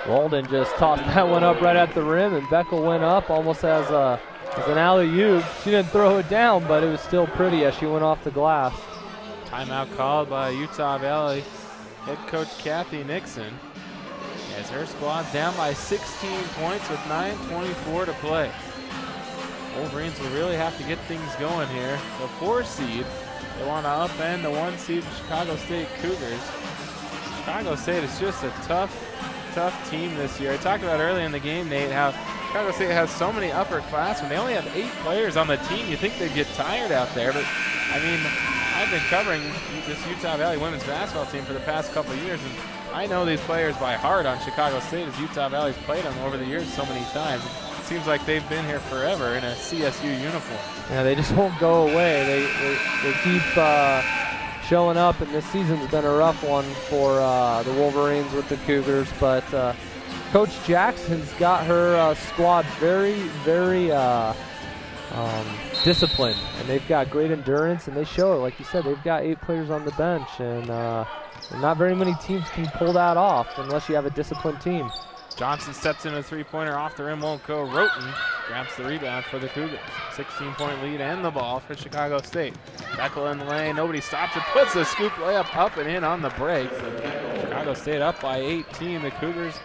Walden just tossed that one up right at the rim, and Beckel went up almost as an alley-oop. She didn't throw it down, but it was still pretty as she went off the glass. Timeout called by Utah Valley. head coach Cathy Nixon, as her squad's down by 16 points with 9:24 to play. Wolverines will really have to get things going here. The 4 seed, they want to upend the 1 seed Chicago State Cougars. Chicago State is just a tough team this year. I talked about earlier in the game, Nate, how Chicago State has so many upperclassmen. They only have 8 players on the team. You think they'd get tired out there, but I mean, I've been covering this Utah Valley women's basketball team for the past couple of years, and I know these players by heart on Chicago State, as Utah Valley's played them over the years so many times. It seems like they've been here forever in a CSU uniform. Yeah, they just won't go away. They keep showing up, and this season's been a rough one for the Wolverines with the Cougars, but Coach Jackson's got her squad very, very disciplined, and they've got great endurance, and they show it. Like you said, they've got 8 players on the bench, and not very many teams can pull that off unless you have a disciplined team. Johnson steps into a 3-pointer off the rim, won't go. Roten grabs the rebound for the Cougars. 16-point lead and the ball for Chicago State. Beckel in the lane, nobody stops it, puts the scoop layup up and in on the break. Chicago State up by 18. The Cougars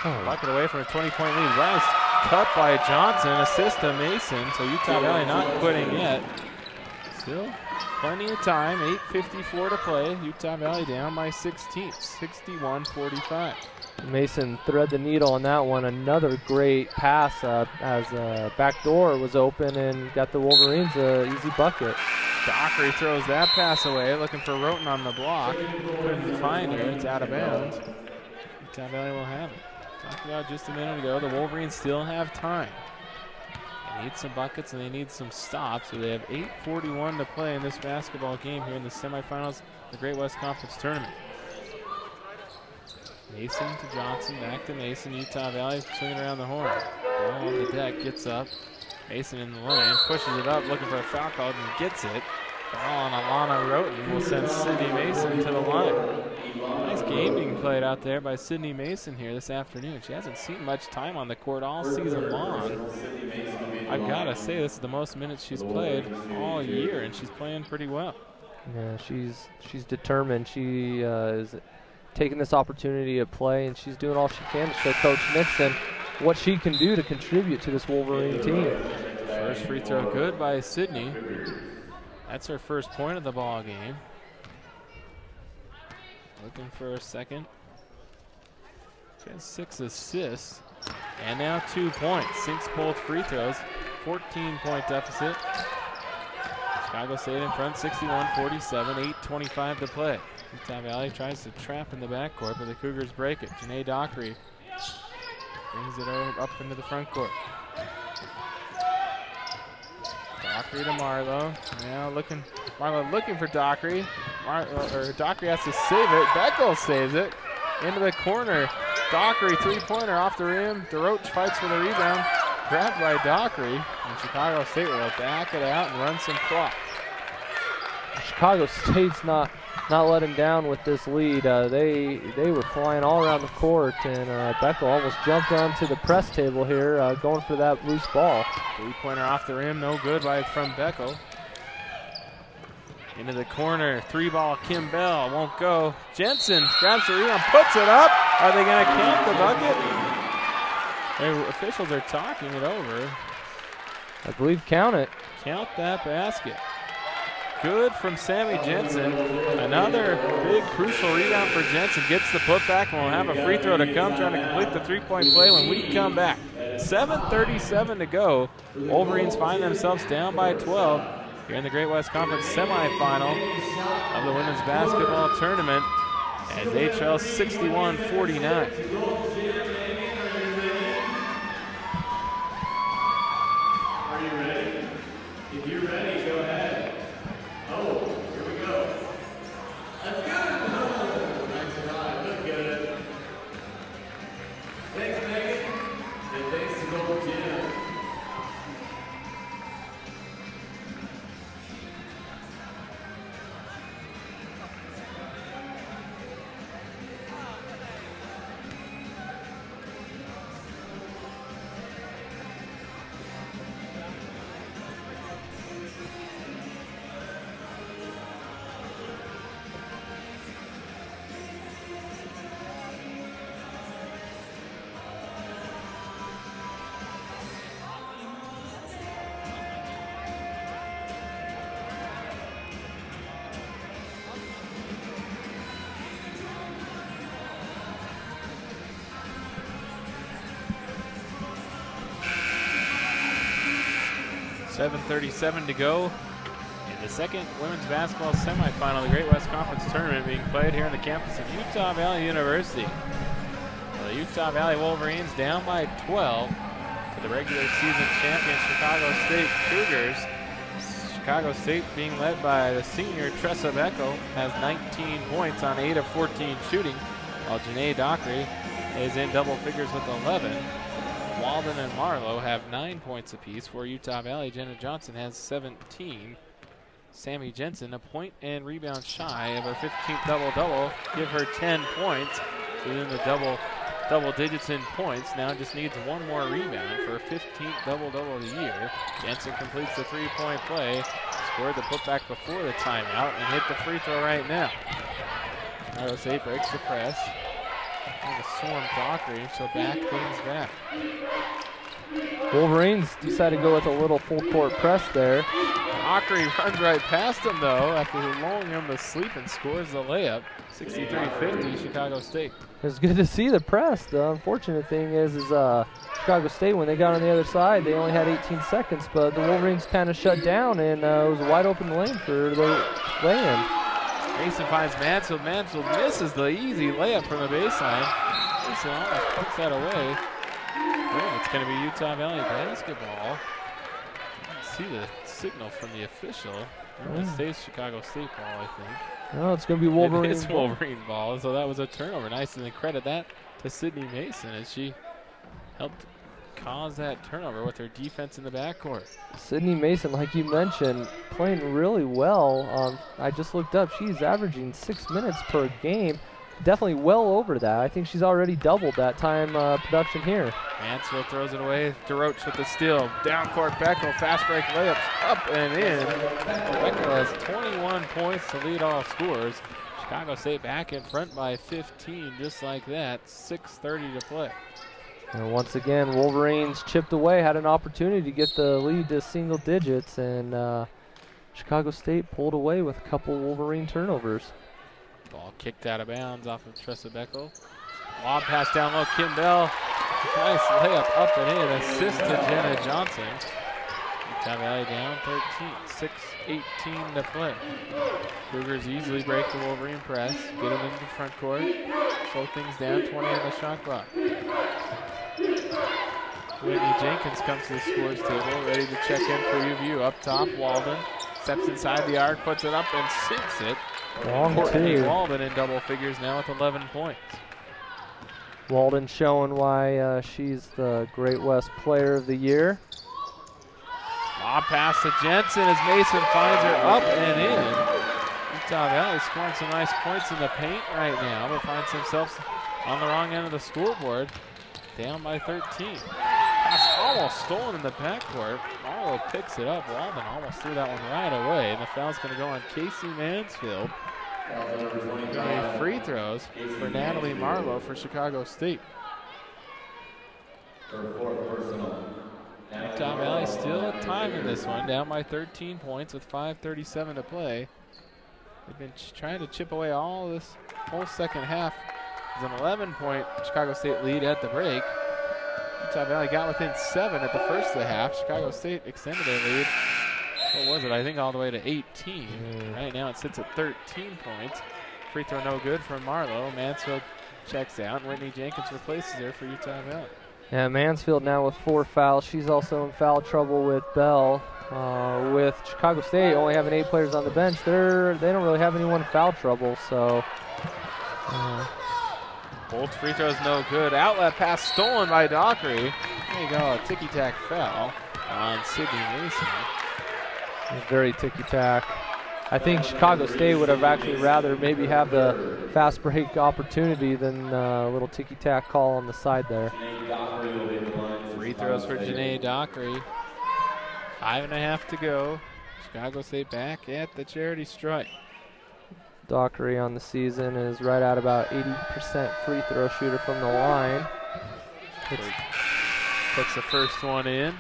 bucket away from a 20-point lead. Nice cut by Johnson, assist to Mason, so Utah Valley not quitting yet. Still plenty of time, 8:54 to play. Utah Valley down by 16, 61-45. Mason thread the needle on that one. Another great pass as back door was open and got the Wolverines an easy bucket. Dockery throws that pass away, looking for Roten on the block. Couldn't find her, it's out of bounds. Utah Valley will have it. Talked about just a minute ago, the Wolverines still have time. They need some buckets and they need some stops, so they have 8:41 to play in this basketball game here in the semifinals of the Great West Conference Tournament. Mason to Johnson, back to Mason. Utah Valley swinging around the horn. Ball on the deck, gets up. Mason in the lane, pushes it up, looking for a foul call, and gets it. Foul on Alana Roten will send Sydney Mason to the line. Nice game being played out there by Sydney Mason here this afternoon. She hasn't seen much time on the court all season long. I've got to say, this is the most minutes she's played all year, and she's playing pretty well. Yeah, she's determined. She is taking this opportunity to play, and she's doing all she can to show Coach Nixon what she can do to contribute to this Wolverine team. First free throw good by Sydney. That's her first point of the ball game. Looking for a second. She has 6 assists and now 2 points. Sinks both free throws. 14-point deficit. Chicago State in front, 61-47. 8:25 to play. Utah Valley tries to trap in the backcourt, but the Cougars break it. Janae Dockery brings it over up into the front court. Dockery to Marlowe. Now Marlowe looking for Dockery. Dockery has to save it. Beckel saves it. Into the corner. Dockery 3-pointer off the rim. DeRoche fights for the rebound. Grabbed by Dockery. And Chicago State will back it out and run some clock. Chicago State's not letting down with this lead. They were flying all around the court, and Beckel almost jumped onto the press table here, going for that loose ball. 3-pointer off the rim, no good from Beckel. Into the corner, 3-ball, Kim Bell, won't go. Jensen grabs the rebound, puts it up. Are they going to count the bucket? The officials are talking it over. I believe count it. Count that basket. Good from Sammy Jensen. Another big crucial rebound for Jensen. Gets the putback and will have a free throw to come, trying to complete the 3-point play when we come back. 7:37 to go. Wolverines find themselves down by 12 here in the Great West Conference semifinal of the women's basketball tournament as they trail 61-49. Are you ready? If you're ready, go ahead. Oh, here we go. Let's go. Nice try. Look good. Thanks, Megan. And thanks to Gold Jim. 7:37 to go in the second women's basketball semifinal of the Great West Conference Tournament being played here on the campus of Utah Valley University. Well, the Utah Valley Wolverines down by 12 to the regular season champion Chicago State Cougars. Chicago State being led by the senior Tressa Beckel has 19 points on 8 of 14 shooting, while Janae Dockery is in double figures with 11. Walden and Marlowe have 9 points apiece. For Utah Valley, Jenna Johnson has 17. Sammy Jensen, a point and rebound shy of her 15th double-double. Give her 10 points. She's in the double digits in points. Now just needs one more rebound for her 15th double-double of the year. Jensen completes the three-point play. Scored the putback before the timeout and hit the free throw right now. Chicago State breaks the press. And the Storm Dockery, she'll back things back. Wolverines decided to go with a little full court press there. Dockery runs right past him though after lulling him to sleep and scores the layup. 63-50 Chicago State. It was good to see the press. The unfortunate thing is Chicago State, when they got on the other side, they only had 18 seconds, but the Wolverines kind of shut down, and it was a wide open lane for the lay-in. Mason finds Mansfield. Mansfield misses the easy layup from the baseline. Mason almost puts that away. Oh, it's going to be Utah Valley basketball. See the signal from the official. It stays Chicago State ball, I think. No, it's going to be Wolverine. It is Wolverine ball, so that was a turnover. Nice, and then credit that to Sydney Mason as she helped cause that turnover with her defense in the backcourt. Sydney Mason, like you mentioned, playing really well. I just looked up. She's averaging 6 minutes per game. Definitely well over that. I think she's already doubled that time production here. Mansfield throws it away. DeRoche with the steal. Down court, Beckel. Fast break layups up and in. Beckel has 21 points to lead all scores. Chicago State back in front by 15, just like that. 6:30 to play. And once again, Wolverines chipped away, had an opportunity to get the lead to single digits, and Chicago State pulled away with a couple Wolverine turnovers. Ball kicked out of bounds off of Tressa Beckel. Lob pass down low, Kim Bell. Nice layup up and in. Assist to Jenna Johnson. Utah Valley down 13, 6:18 to play. Cougars easily break the Wolverine press, get them into front court, slow things down, 20 on the shot clock. Whitney Jenkins comes to the scores table, ready to check in for UVU. Up top, Walden steps inside the arc, puts it up and sinks it. Courtney Walden in double figures now with 11 points. Walden showing why she's the Great West Player of the Year. Lob pass to Jensen as Mason finds her up and in. Utah Valley scoring some nice points in the paint right now, but finds themselves on the wrong end of the scoreboard, down by 13. Pass almost stolen in the backcourt. Marlowe picks it up. Walden almost threw that one right away, and the foul's going to go on Casey Mansfield. Free throws for Natalie Marlowe for Chicago State. Utah Valley still at time in this one, down by 13 points with 5:37 to play. They've been trying to chip away all this whole second half. It's an 11-point Chicago State lead at the break. Utah Valley got within 7 at the first of the half. Chicago State extended their lead. What was it? I think all the way to 18. Right now it sits at 13 points. Free throw no good from Marlowe. Mansfield checks out, and Whitney Jenkins replaces her for Utah Valley. Yeah, Mansfield now with 4 fouls. She's also in foul trouble with Bell. With Chicago State only having 8 players on the bench, they don't really have anyone in foul trouble. So. Bolt's free throw is no good. Outlet pass stolen by Dockery. There you go, a ticky-tack foul on Sydney Mason. Very ticky-tack. I think Chicago State would have actually rather maybe have the fast break opportunity than a little ticky-tack call on the side there. Free throws for Janae Dockery. 5.5 to go. Chicago State back at the charity stripe. Dockery on the season is right at about 80% free throw shooter from the line. Puts the first one in.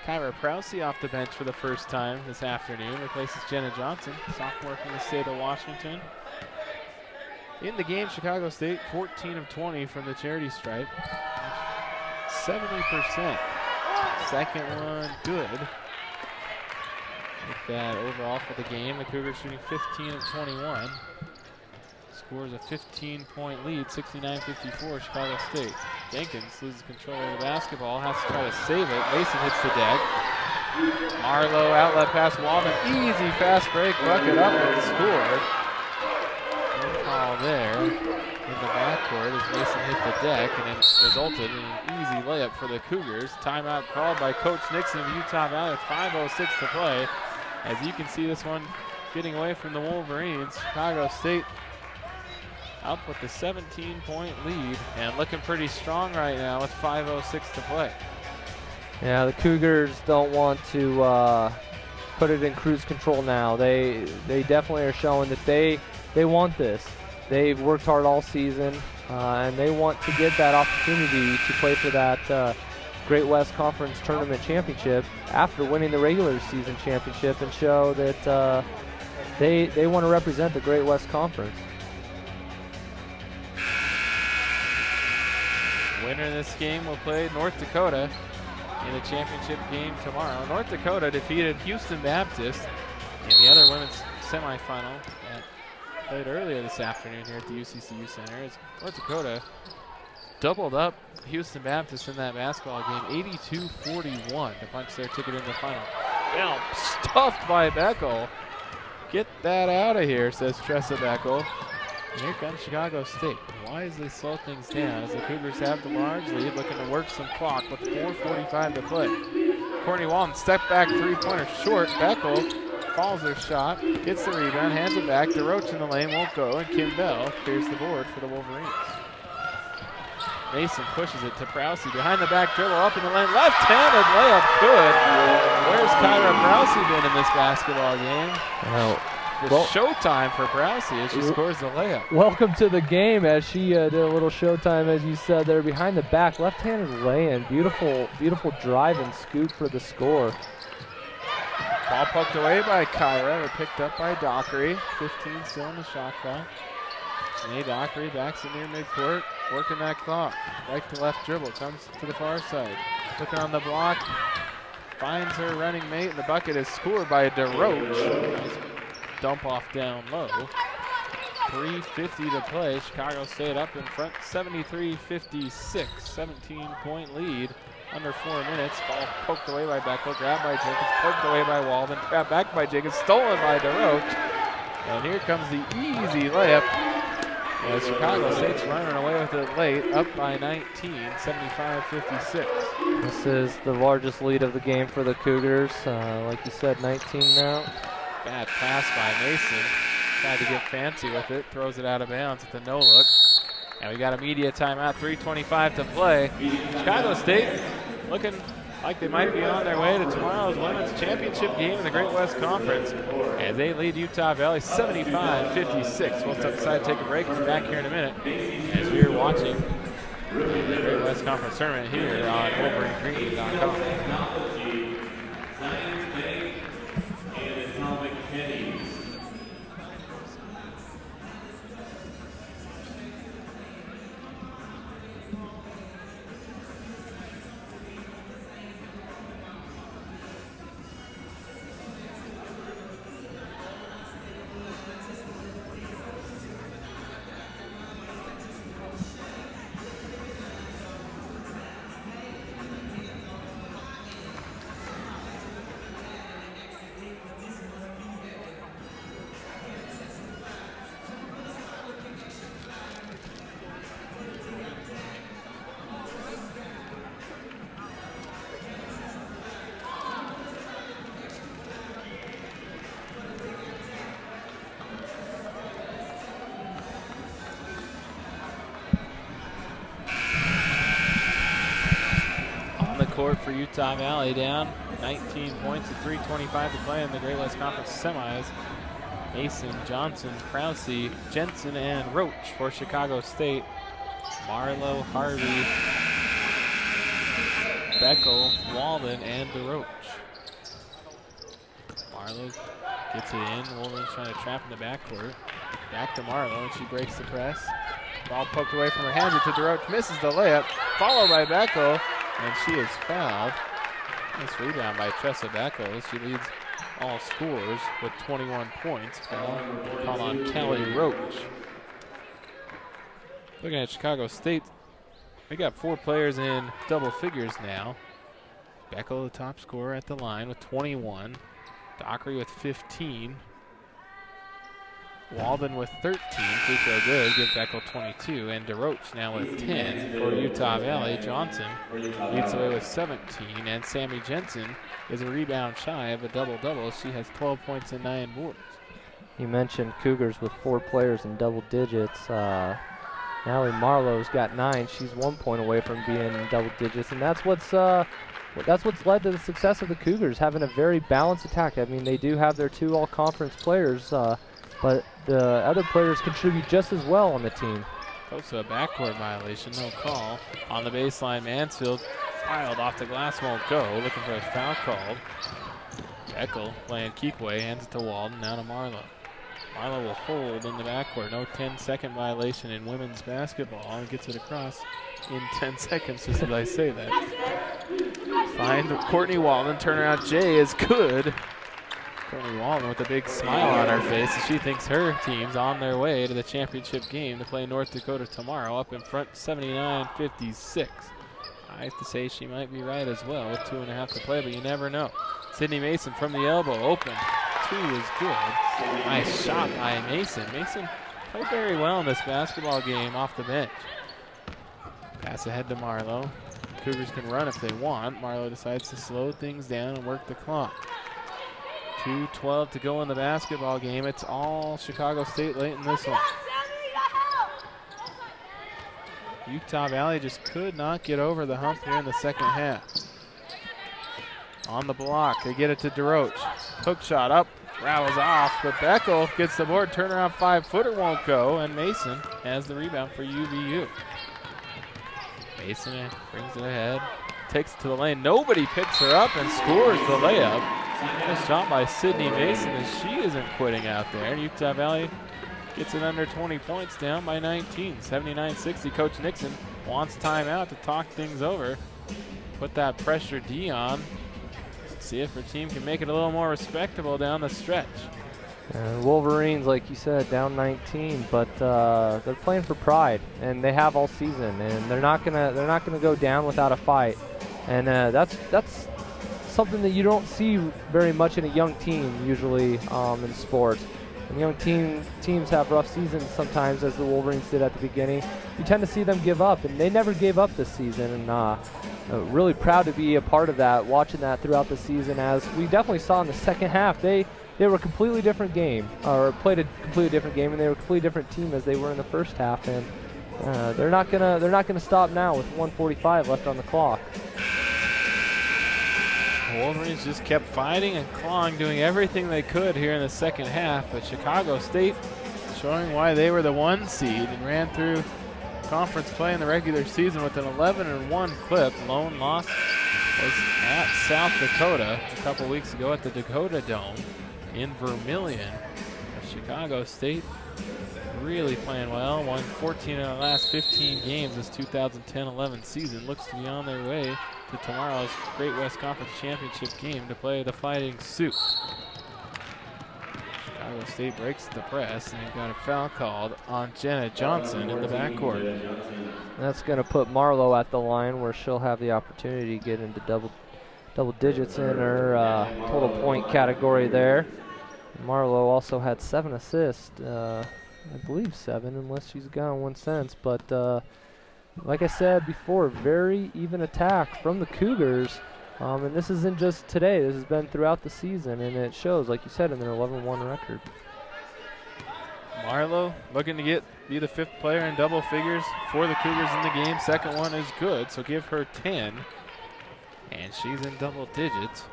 Kyra Prowse off the bench for the first time this afternoon. Replaces Jenna Johnson, sophomore from the state of Washington. In the game, Chicago State 14 of 20 from the charity stripe. 70%. Second one good. With that overall for the game, the Cougars shooting 15 of 21. Scores a 15-point lead, 69-54, Chicago State. Jenkins loses control of the basketball, has to try to save it. Mason hits the deck. Marlowe outlet pass, Walden, easy fast break, bucket up and scored. No call there in the backcourt as Mason hit the deck, and it resulted in an easy layup for the Cougars. Timeout called by Coach Nixon of Utah Valley with 5:06 to play. As you can see, this one getting away from the Wolverines. Chicago State up with the 17-point lead and looking pretty strong right now with 5:06 to play. Yeah, the Cougars don't want to put it in cruise control now. They definitely are showing that they want this. They've worked hard all season, and they want to get that opportunity to play for that Great West Conference Tournament Championship after winning the regular season championship, and show that they want to represent the Great West Conference. Winner of this game will play North Dakota in the championship game tomorrow. North Dakota defeated Houston Baptist in the other women's semifinal that played earlier this afternoon here at the UCCU Center. As North Dakota doubled up Houston Baptist in that basketball game, 82-41 to punch their ticket into the final. Now stuffed by Beckel. Get that out of here, says Tressa Beckel. And here comes Chicago State. Wisely slow things down as the Cougars have the large lead, looking to work some clock with 4:45 to play. Courtney Walton step back three-pointer short. Beckel falls her shot, gets the rebound, hands it back. DeRoche in the lane won't go, and Kim Bell clears the board for the Wolverines. Mason pushes it to Prowsey behind the back dribble, up in the lane, left-handed layup, good. Where's Kyra Prowsey been in this basketball game? Well, showtime for Prowsey as she scores the layup. Welcome to the game, as she did a little showtime, as you said there, behind the back, left-handed lay-in. Beautiful, beautiful drive and scoop for the score. Ball poked away by Kyra, but picked up by Dockery. 15 still in the shot clock. Janae Dockery backs it near midcourt, working that clock. Right to left dribble, comes to the far side. Looking on the block, finds her running mate, and the bucket is scored by DeRoche. Nice dump off down low. 3:50 to play. Chicago State up in front, 73-56. 17-point lead. Under 4 minutes. Ball poked away by Beckel, grabbed by Jenkins, poked away by Walden, grabbed back by Jenkins, stolen by DeRoche. And here comes the easy layup as Chicago State's running away with it late, up by 19, 75-56. This is the largest lead of the game for the Cougars. Like you said, 19 now. Bad pass by Mason. Tried to get fancy with it. Throws it out of bounds at the no look. And we got a media timeout, 3:25 to play. Chicago State looking like they might be on their way to tomorrow's women's championship game in the Great West Conference as they lead Utah Valley 75-56. We'll step aside, take a break, and be back here in a minute as we are watching the Great West Conference tournament here on WolverineGreen.com. Court for Utah Valley, down 19 points at 3:25 to play in the Great West Conference semis. Mason, Johnson, Prowsey, Jensen, and Roach for Chicago State. Marlowe, Harvey, Beckel, Walden, and DeRoche. Marlowe gets it in. Wolverines trying to trap in the backcourt. Back to Marlowe, and she breaks the press. Ball poked away from her, hands it to DeRoche, misses the layup, followed by Beckel. And she is fouled. Nice rebound by Tressa Beckel. She leads all scorers with 21 points. Call on Callie Roach. Looking at Chicago State, they got 4 players in double figures now. Beckel, the top scorer at the line with 21. Dockery with 15. Walden with 13. Free throw good. Give Beckel 22. And DeRoach now with 10 for Utah Valley. Johnson leads the way with 17. And Sammy Jensen is a rebound shy of a double-double. She has 12 points and 9 boards. You mentioned Cougars with 4 players in double digits. Natalie Marlowe's got 9. She's 1 point away from being in double digits, and that's what's led to the success of the Cougars, having a very balanced attack. I mean, they do have their 2 all-conference players, but the other players contribute just as well on the team. Close to a backcourt violation, no call. On the baseline, Mansfield filed off the glass, won't go. Looking for a foul called. Beckel playing Keekway, hands it to Walden, now to Marlowe. Marlowe will hold in the backcourt. No 10-second violation in women's basketball, and gets it across in 10 seconds, just as I say that. Find Courtney Walden, turnaround J is good. Courtney Walden with a big smile on her face as she thinks her team's on their way to the championship game to play North Dakota tomorrow, up in front 79-56. I have to say she might be right as well with 2.5 to play, but you never know. Sydney Mason from the elbow, open. 2 is good. Nice shot by Mason. Mason played very well in this basketball game off the bench. Pass ahead to Marlowe. Cougars can run if they want. Marlowe decides to slow things down and work the clock. 2:12 to go in the basketball game. It's all Chicago State late in this one. Utah Valley just could not get over the hump here in the second half. On the block, they get it to DeRoach. Hook shot up, rattles off, but Beckel gets the board. Turnaround 5-footer won't go, and Mason has the rebound for UVU. Mason brings it ahead, takes it to the lane. Nobody picks her up and scores the layup. Nice shot by Sydney Mason as she isn't quitting out there. Utah Valley gets it under 20 points, down by 19, 79-60. Coach Nixon wants timeout to talk things over. Put that pressure D on. See if her team can make it a little more respectable down the stretch. Wolverines, like you said, down 19, but they're playing for pride, and they have all season, and they're not gonna go down without a fight, and that's something that you don't see very much in a young team usually in sports. When young teams have rough seasons sometimes, as the Wolverines did at the beginning, you tend to see them give up, and they never gave up this season, and really proud to be a part of that, watching that throughout the season, as we definitely saw in the second half. They were a completely different game, or played a completely different game, and they were a completely different team as they were in the first half, and they're not gonna stop now with 1:45 left on the clock. The Wolverines just kept fighting and clawing, doing everything they could here in the second half, but Chicago State showing why they were the 1 seed and ran through conference play in the regular season with an 11-1 clip. Lone loss was at South Dakota a couple weeks ago at the Dakota Dome in Vermillion. But Chicago State really playing well, won 14 of the last 15 games this 2010-11 season. Looks to be on their way to tomorrow's Great West Conference Championship game to play the Fighting Sioux. Chicago State breaks the press, and they've got a foul called on Jenna Johnson in the backcourt. That's going to put Marlowe at the line, where she'll have the opportunity to get into double digits in her total point category there. Marlowe also had 7 assists, I believe 7, unless she's gone one since. But like I said before, very even attack from the Cougars. And this isn't just today, this has been throughout the season, and it shows, like you said, in their 11-1 record. Marlowe looking to be the 5th player in double figures for the Cougars in the game. Second one is good, so give her 10. And she's in double digits.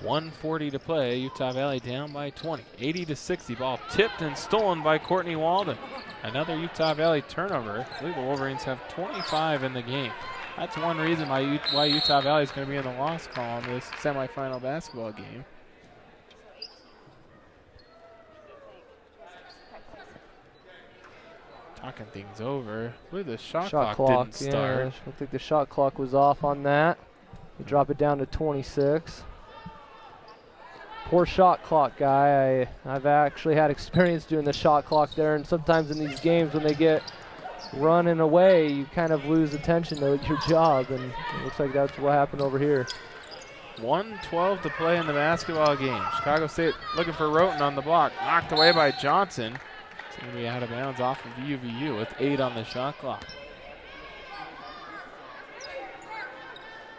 1:40 to play. Utah Valley down by 20. 80-60. Ball tipped and stolen by Courtney Walden. Another Utah Valley turnover. I believe the Wolverines have 25 in the game. That's one reason why Utah Valley is going to be in the loss column this semifinal basketball game. Talking things over. With the shot clock didn't start. Yeah, I think the shot clock was off on that. You drop it down to 26. poor shot clock guy. I've actually had experience doing the shot clock there, and sometimes in these games when they get running away, you kind of lose attention to your job, and it looks like that's what happened over here. 1:12 to play in the basketball game. Chicago State looking for Roten on the block. Knocked away by Johnson. It's going to be out of bounds off of UVU with 8 on the shot clock.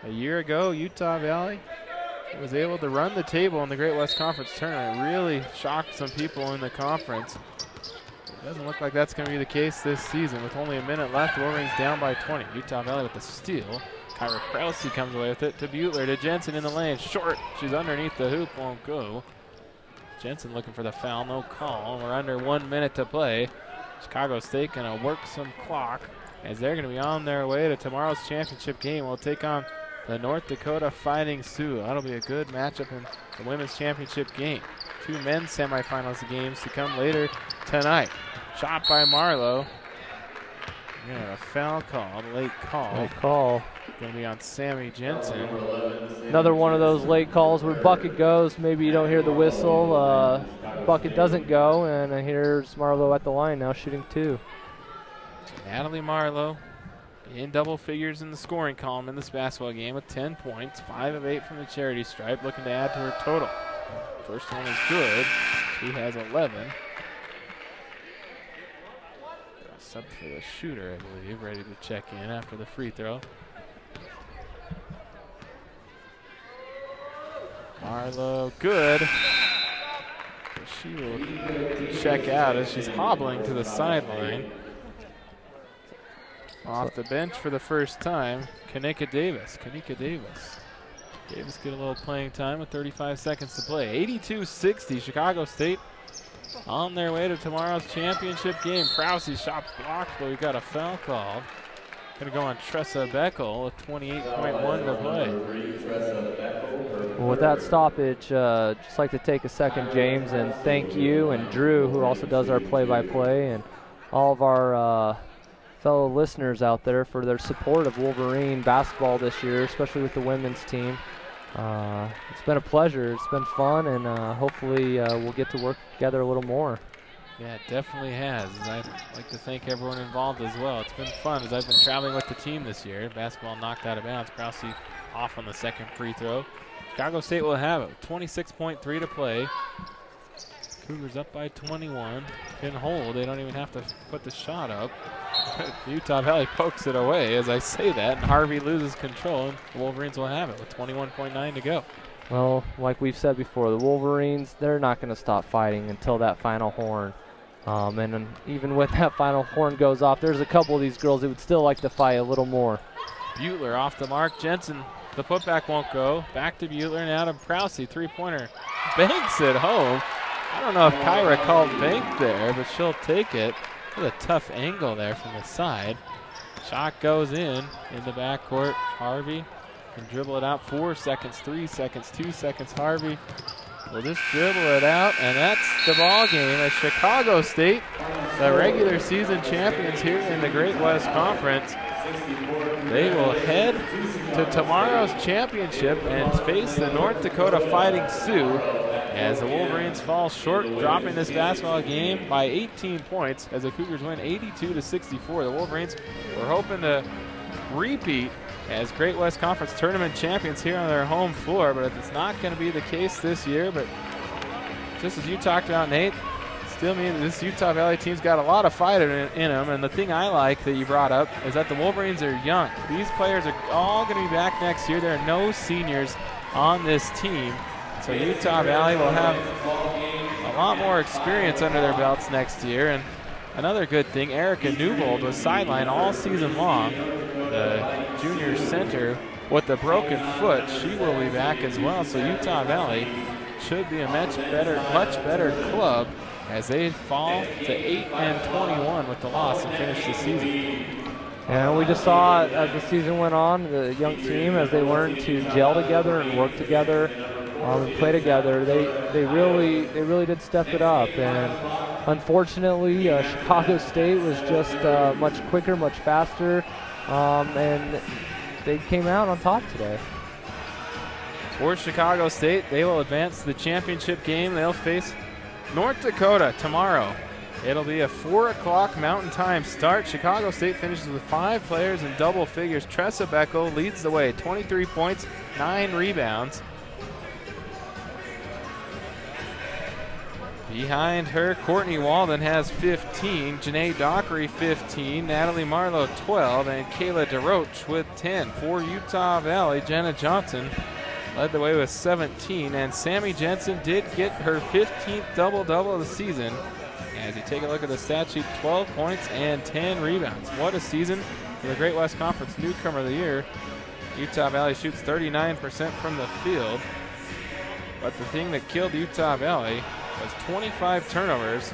A year ago, Utah Valley was able to run the table in the Great West Conference tournament. Really shocked some people in the conference. It doesn't look like that's going to be the case this season. With only a minute left, Wolverines down by 20. Utah Valley with the steal. Kyra Krause comes away with it to Butler, to Jensen in the lane. Short. She's underneath the hoop, won't go. Jensen looking for the foul, no call. We're under 1 minute to play. Chicago State going to work some clock as they're going to be on their way to tomorrow's championship game. We'll take on the North Dakota Fighting Sioux. That'll be a good matchup in the women's championship game. 2 men's semifinals games to come later tonight. Shot by Marlowe. Yeah, a foul call, late call. Late call. Going to be on Sammy Jensen. Another one of those late calls where bucket goes. Maybe you don't hear the whistle. Bucket doesn't go, and here's Marlowe at the line now shooting 2. Natalie Marlowe in double figures in the scoring column in this basketball game with 10 points, 5 of 8 from the charity stripe, looking to add to her total. First one is good. She has 11. Sub for the shooter, I believe, ready to check in after the free throw. Marlowe, good. She will check out as she's hobbling to the sideline. Off the bench for the first time, Kanika Davis. Davis get a little playing time with 35 seconds to play. 82-60, Chicago State on their way to tomorrow's championship game. Krause shot blocked, but we got a foul called. Going to go on Tressa Beckel with 28.1 to play. Well, with that stoppage, just like to take a second, James, and thank you and Drew, who also does our play-by-play, and all of our fellow listeners out there for their support of Wolverine basketball this year, especially with the women's team. It's been a pleasure. It's been fun, and hopefully we'll get to work together a little more. Yeah, it definitely has. And I'd like to thank everyone involved as well. It's been fun as I've been traveling with the team this year. Basketball knocked out of bounds. Krause off on the second free throw. Chicago State will have it. 26.3 to play. Cougars up by 21. Can hold. They don't even have to put the shot up. Utah Valley pokes it away as I say that, and Harvey loses control, and the Wolverines will have it with 21.9 to go. Well, like we've said before, the Wolverines, they're not going to stop fighting until that final horn. And even when that final horn goes off, there's a couple of these girls that would still like to fight a little more. Butler off the mark. Jensen, the putback won't go. Back to Butler and Adam Krause. Three-pointer banks it home. I don't know if Kyra called bank there, but she'll take it. What a tough angle there from the side. Shot goes in the backcourt. Harvey can dribble it out. 4 seconds, 3 seconds, 2 seconds. Harvey will just dribble it out, and that's the ball game as Chicago State, the regular season champions here in the Great West Conference, they will head to tomorrow's championship and face the North Dakota Fighting Sioux as the Wolverines fall short, dropping this basketball game by 18 points as the Cougars win 82-64. The Wolverines were hoping to repeat as Great West Conference tournament champions here on their home floor, but it's not going to be the case this year. But just as you talked about, Nate, still means this Utah Valley team's got a lot of fight in them, and the thing I like that you brought up is that the Wolverines are young. These players are all going to be back next year. There are no seniors on this team, so Utah Valley will have a lot more experience under their belts next year. And another good thing, Erica Newbold was sidelined all season long, the junior center with the broken foot. She will be back as well, so Utah Valley should be a much better club as they fall to 8-21 with the loss and finish the season. And we just saw as the season went on, the young team, as they learned to gel together and work together and play together, they really did step it up. And unfortunately, Chicago State was just much quicker, much faster, and they came out on top today. For Chicago State, they will advance to the championship game. They'll face North Dakota tomorrow. It'll be a 4 o'clock Mountain Time start. Chicago State finishes with 5 players in double figures. Tressa Beckel leads the way, 23 points, 9 rebounds. Behind her, Courtney Walden has 15, Janae Dockery 15, Natalie Marlowe 12, and Kayla DeRoche with 10. For Utah Valley, Jenna Johnson led the way with 17, and Sammy Jensen did get her 15th double-double of the season. As you take a look at the stat sheet, 12 points and 10 rebounds. What a season for the Great West Conference Newcomer of the Year. Utah Valley shoots 39% from the field, but the thing that killed Utah Valley was 25 turnovers,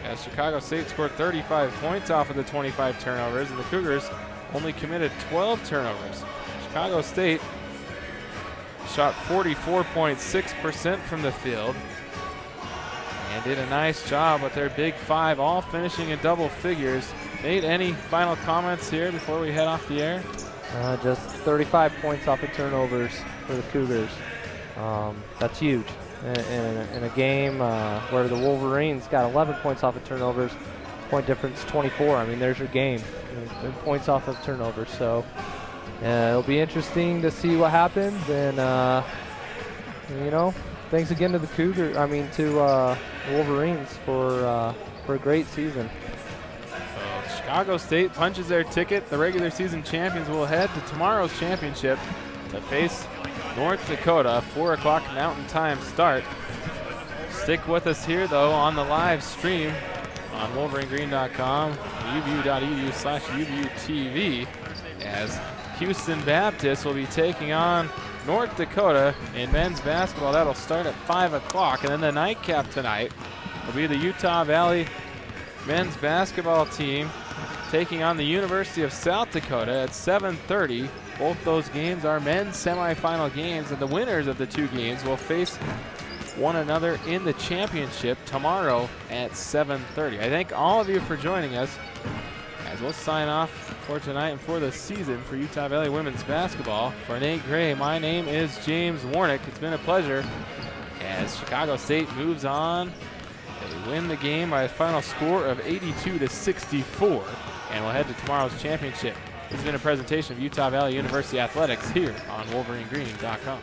as Chicago State scored 35 points off of the 25 turnovers, and the Cougars only committed 12 turnovers. Chicago State shot 44.6% from the field and did a nice job with their big 5, all finishing in double figures. Nate, any final comments here before we head off the air? Just 35 points off of turnovers for the Cougars. That's huge. In a game where the Wolverines got 11 points off of turnovers, point difference 24. I mean, there's your game, points off of turnovers. So it'll be interesting to see what happens. And you know, thanks again to the Cougars. I mean, to the Wolverines for a great season. So Chicago State punches their ticket. The regular season champions will head to tomorrow's championship to face North Dakota, 4 o'clock Mountain Time start. Stick with us here, though, on the live stream on WolverineGreen.com, uvu.edu/UVUTV, as Houston Baptist will be taking on North Dakota in men's basketball. That'll start at 5 o'clock. And then the nightcap tonight will be the Utah Valley men's basketball team taking on the University of South Dakota at 7:30. Both those games are men's semifinal games, and the winners of the 2 games will face one another in the championship tomorrow at 7:30. I thank all of you for joining us as we'll sign off for tonight and for the season for Utah Valley women's basketball. For Nate Gray, my name is James Warnick. It's been a pleasure as Chicago State moves on. They win the game by a final score of 82-64 and will head to tomorrow's championship. This has been a presentation of Utah Valley University Athletics here on WolverineGreen.com.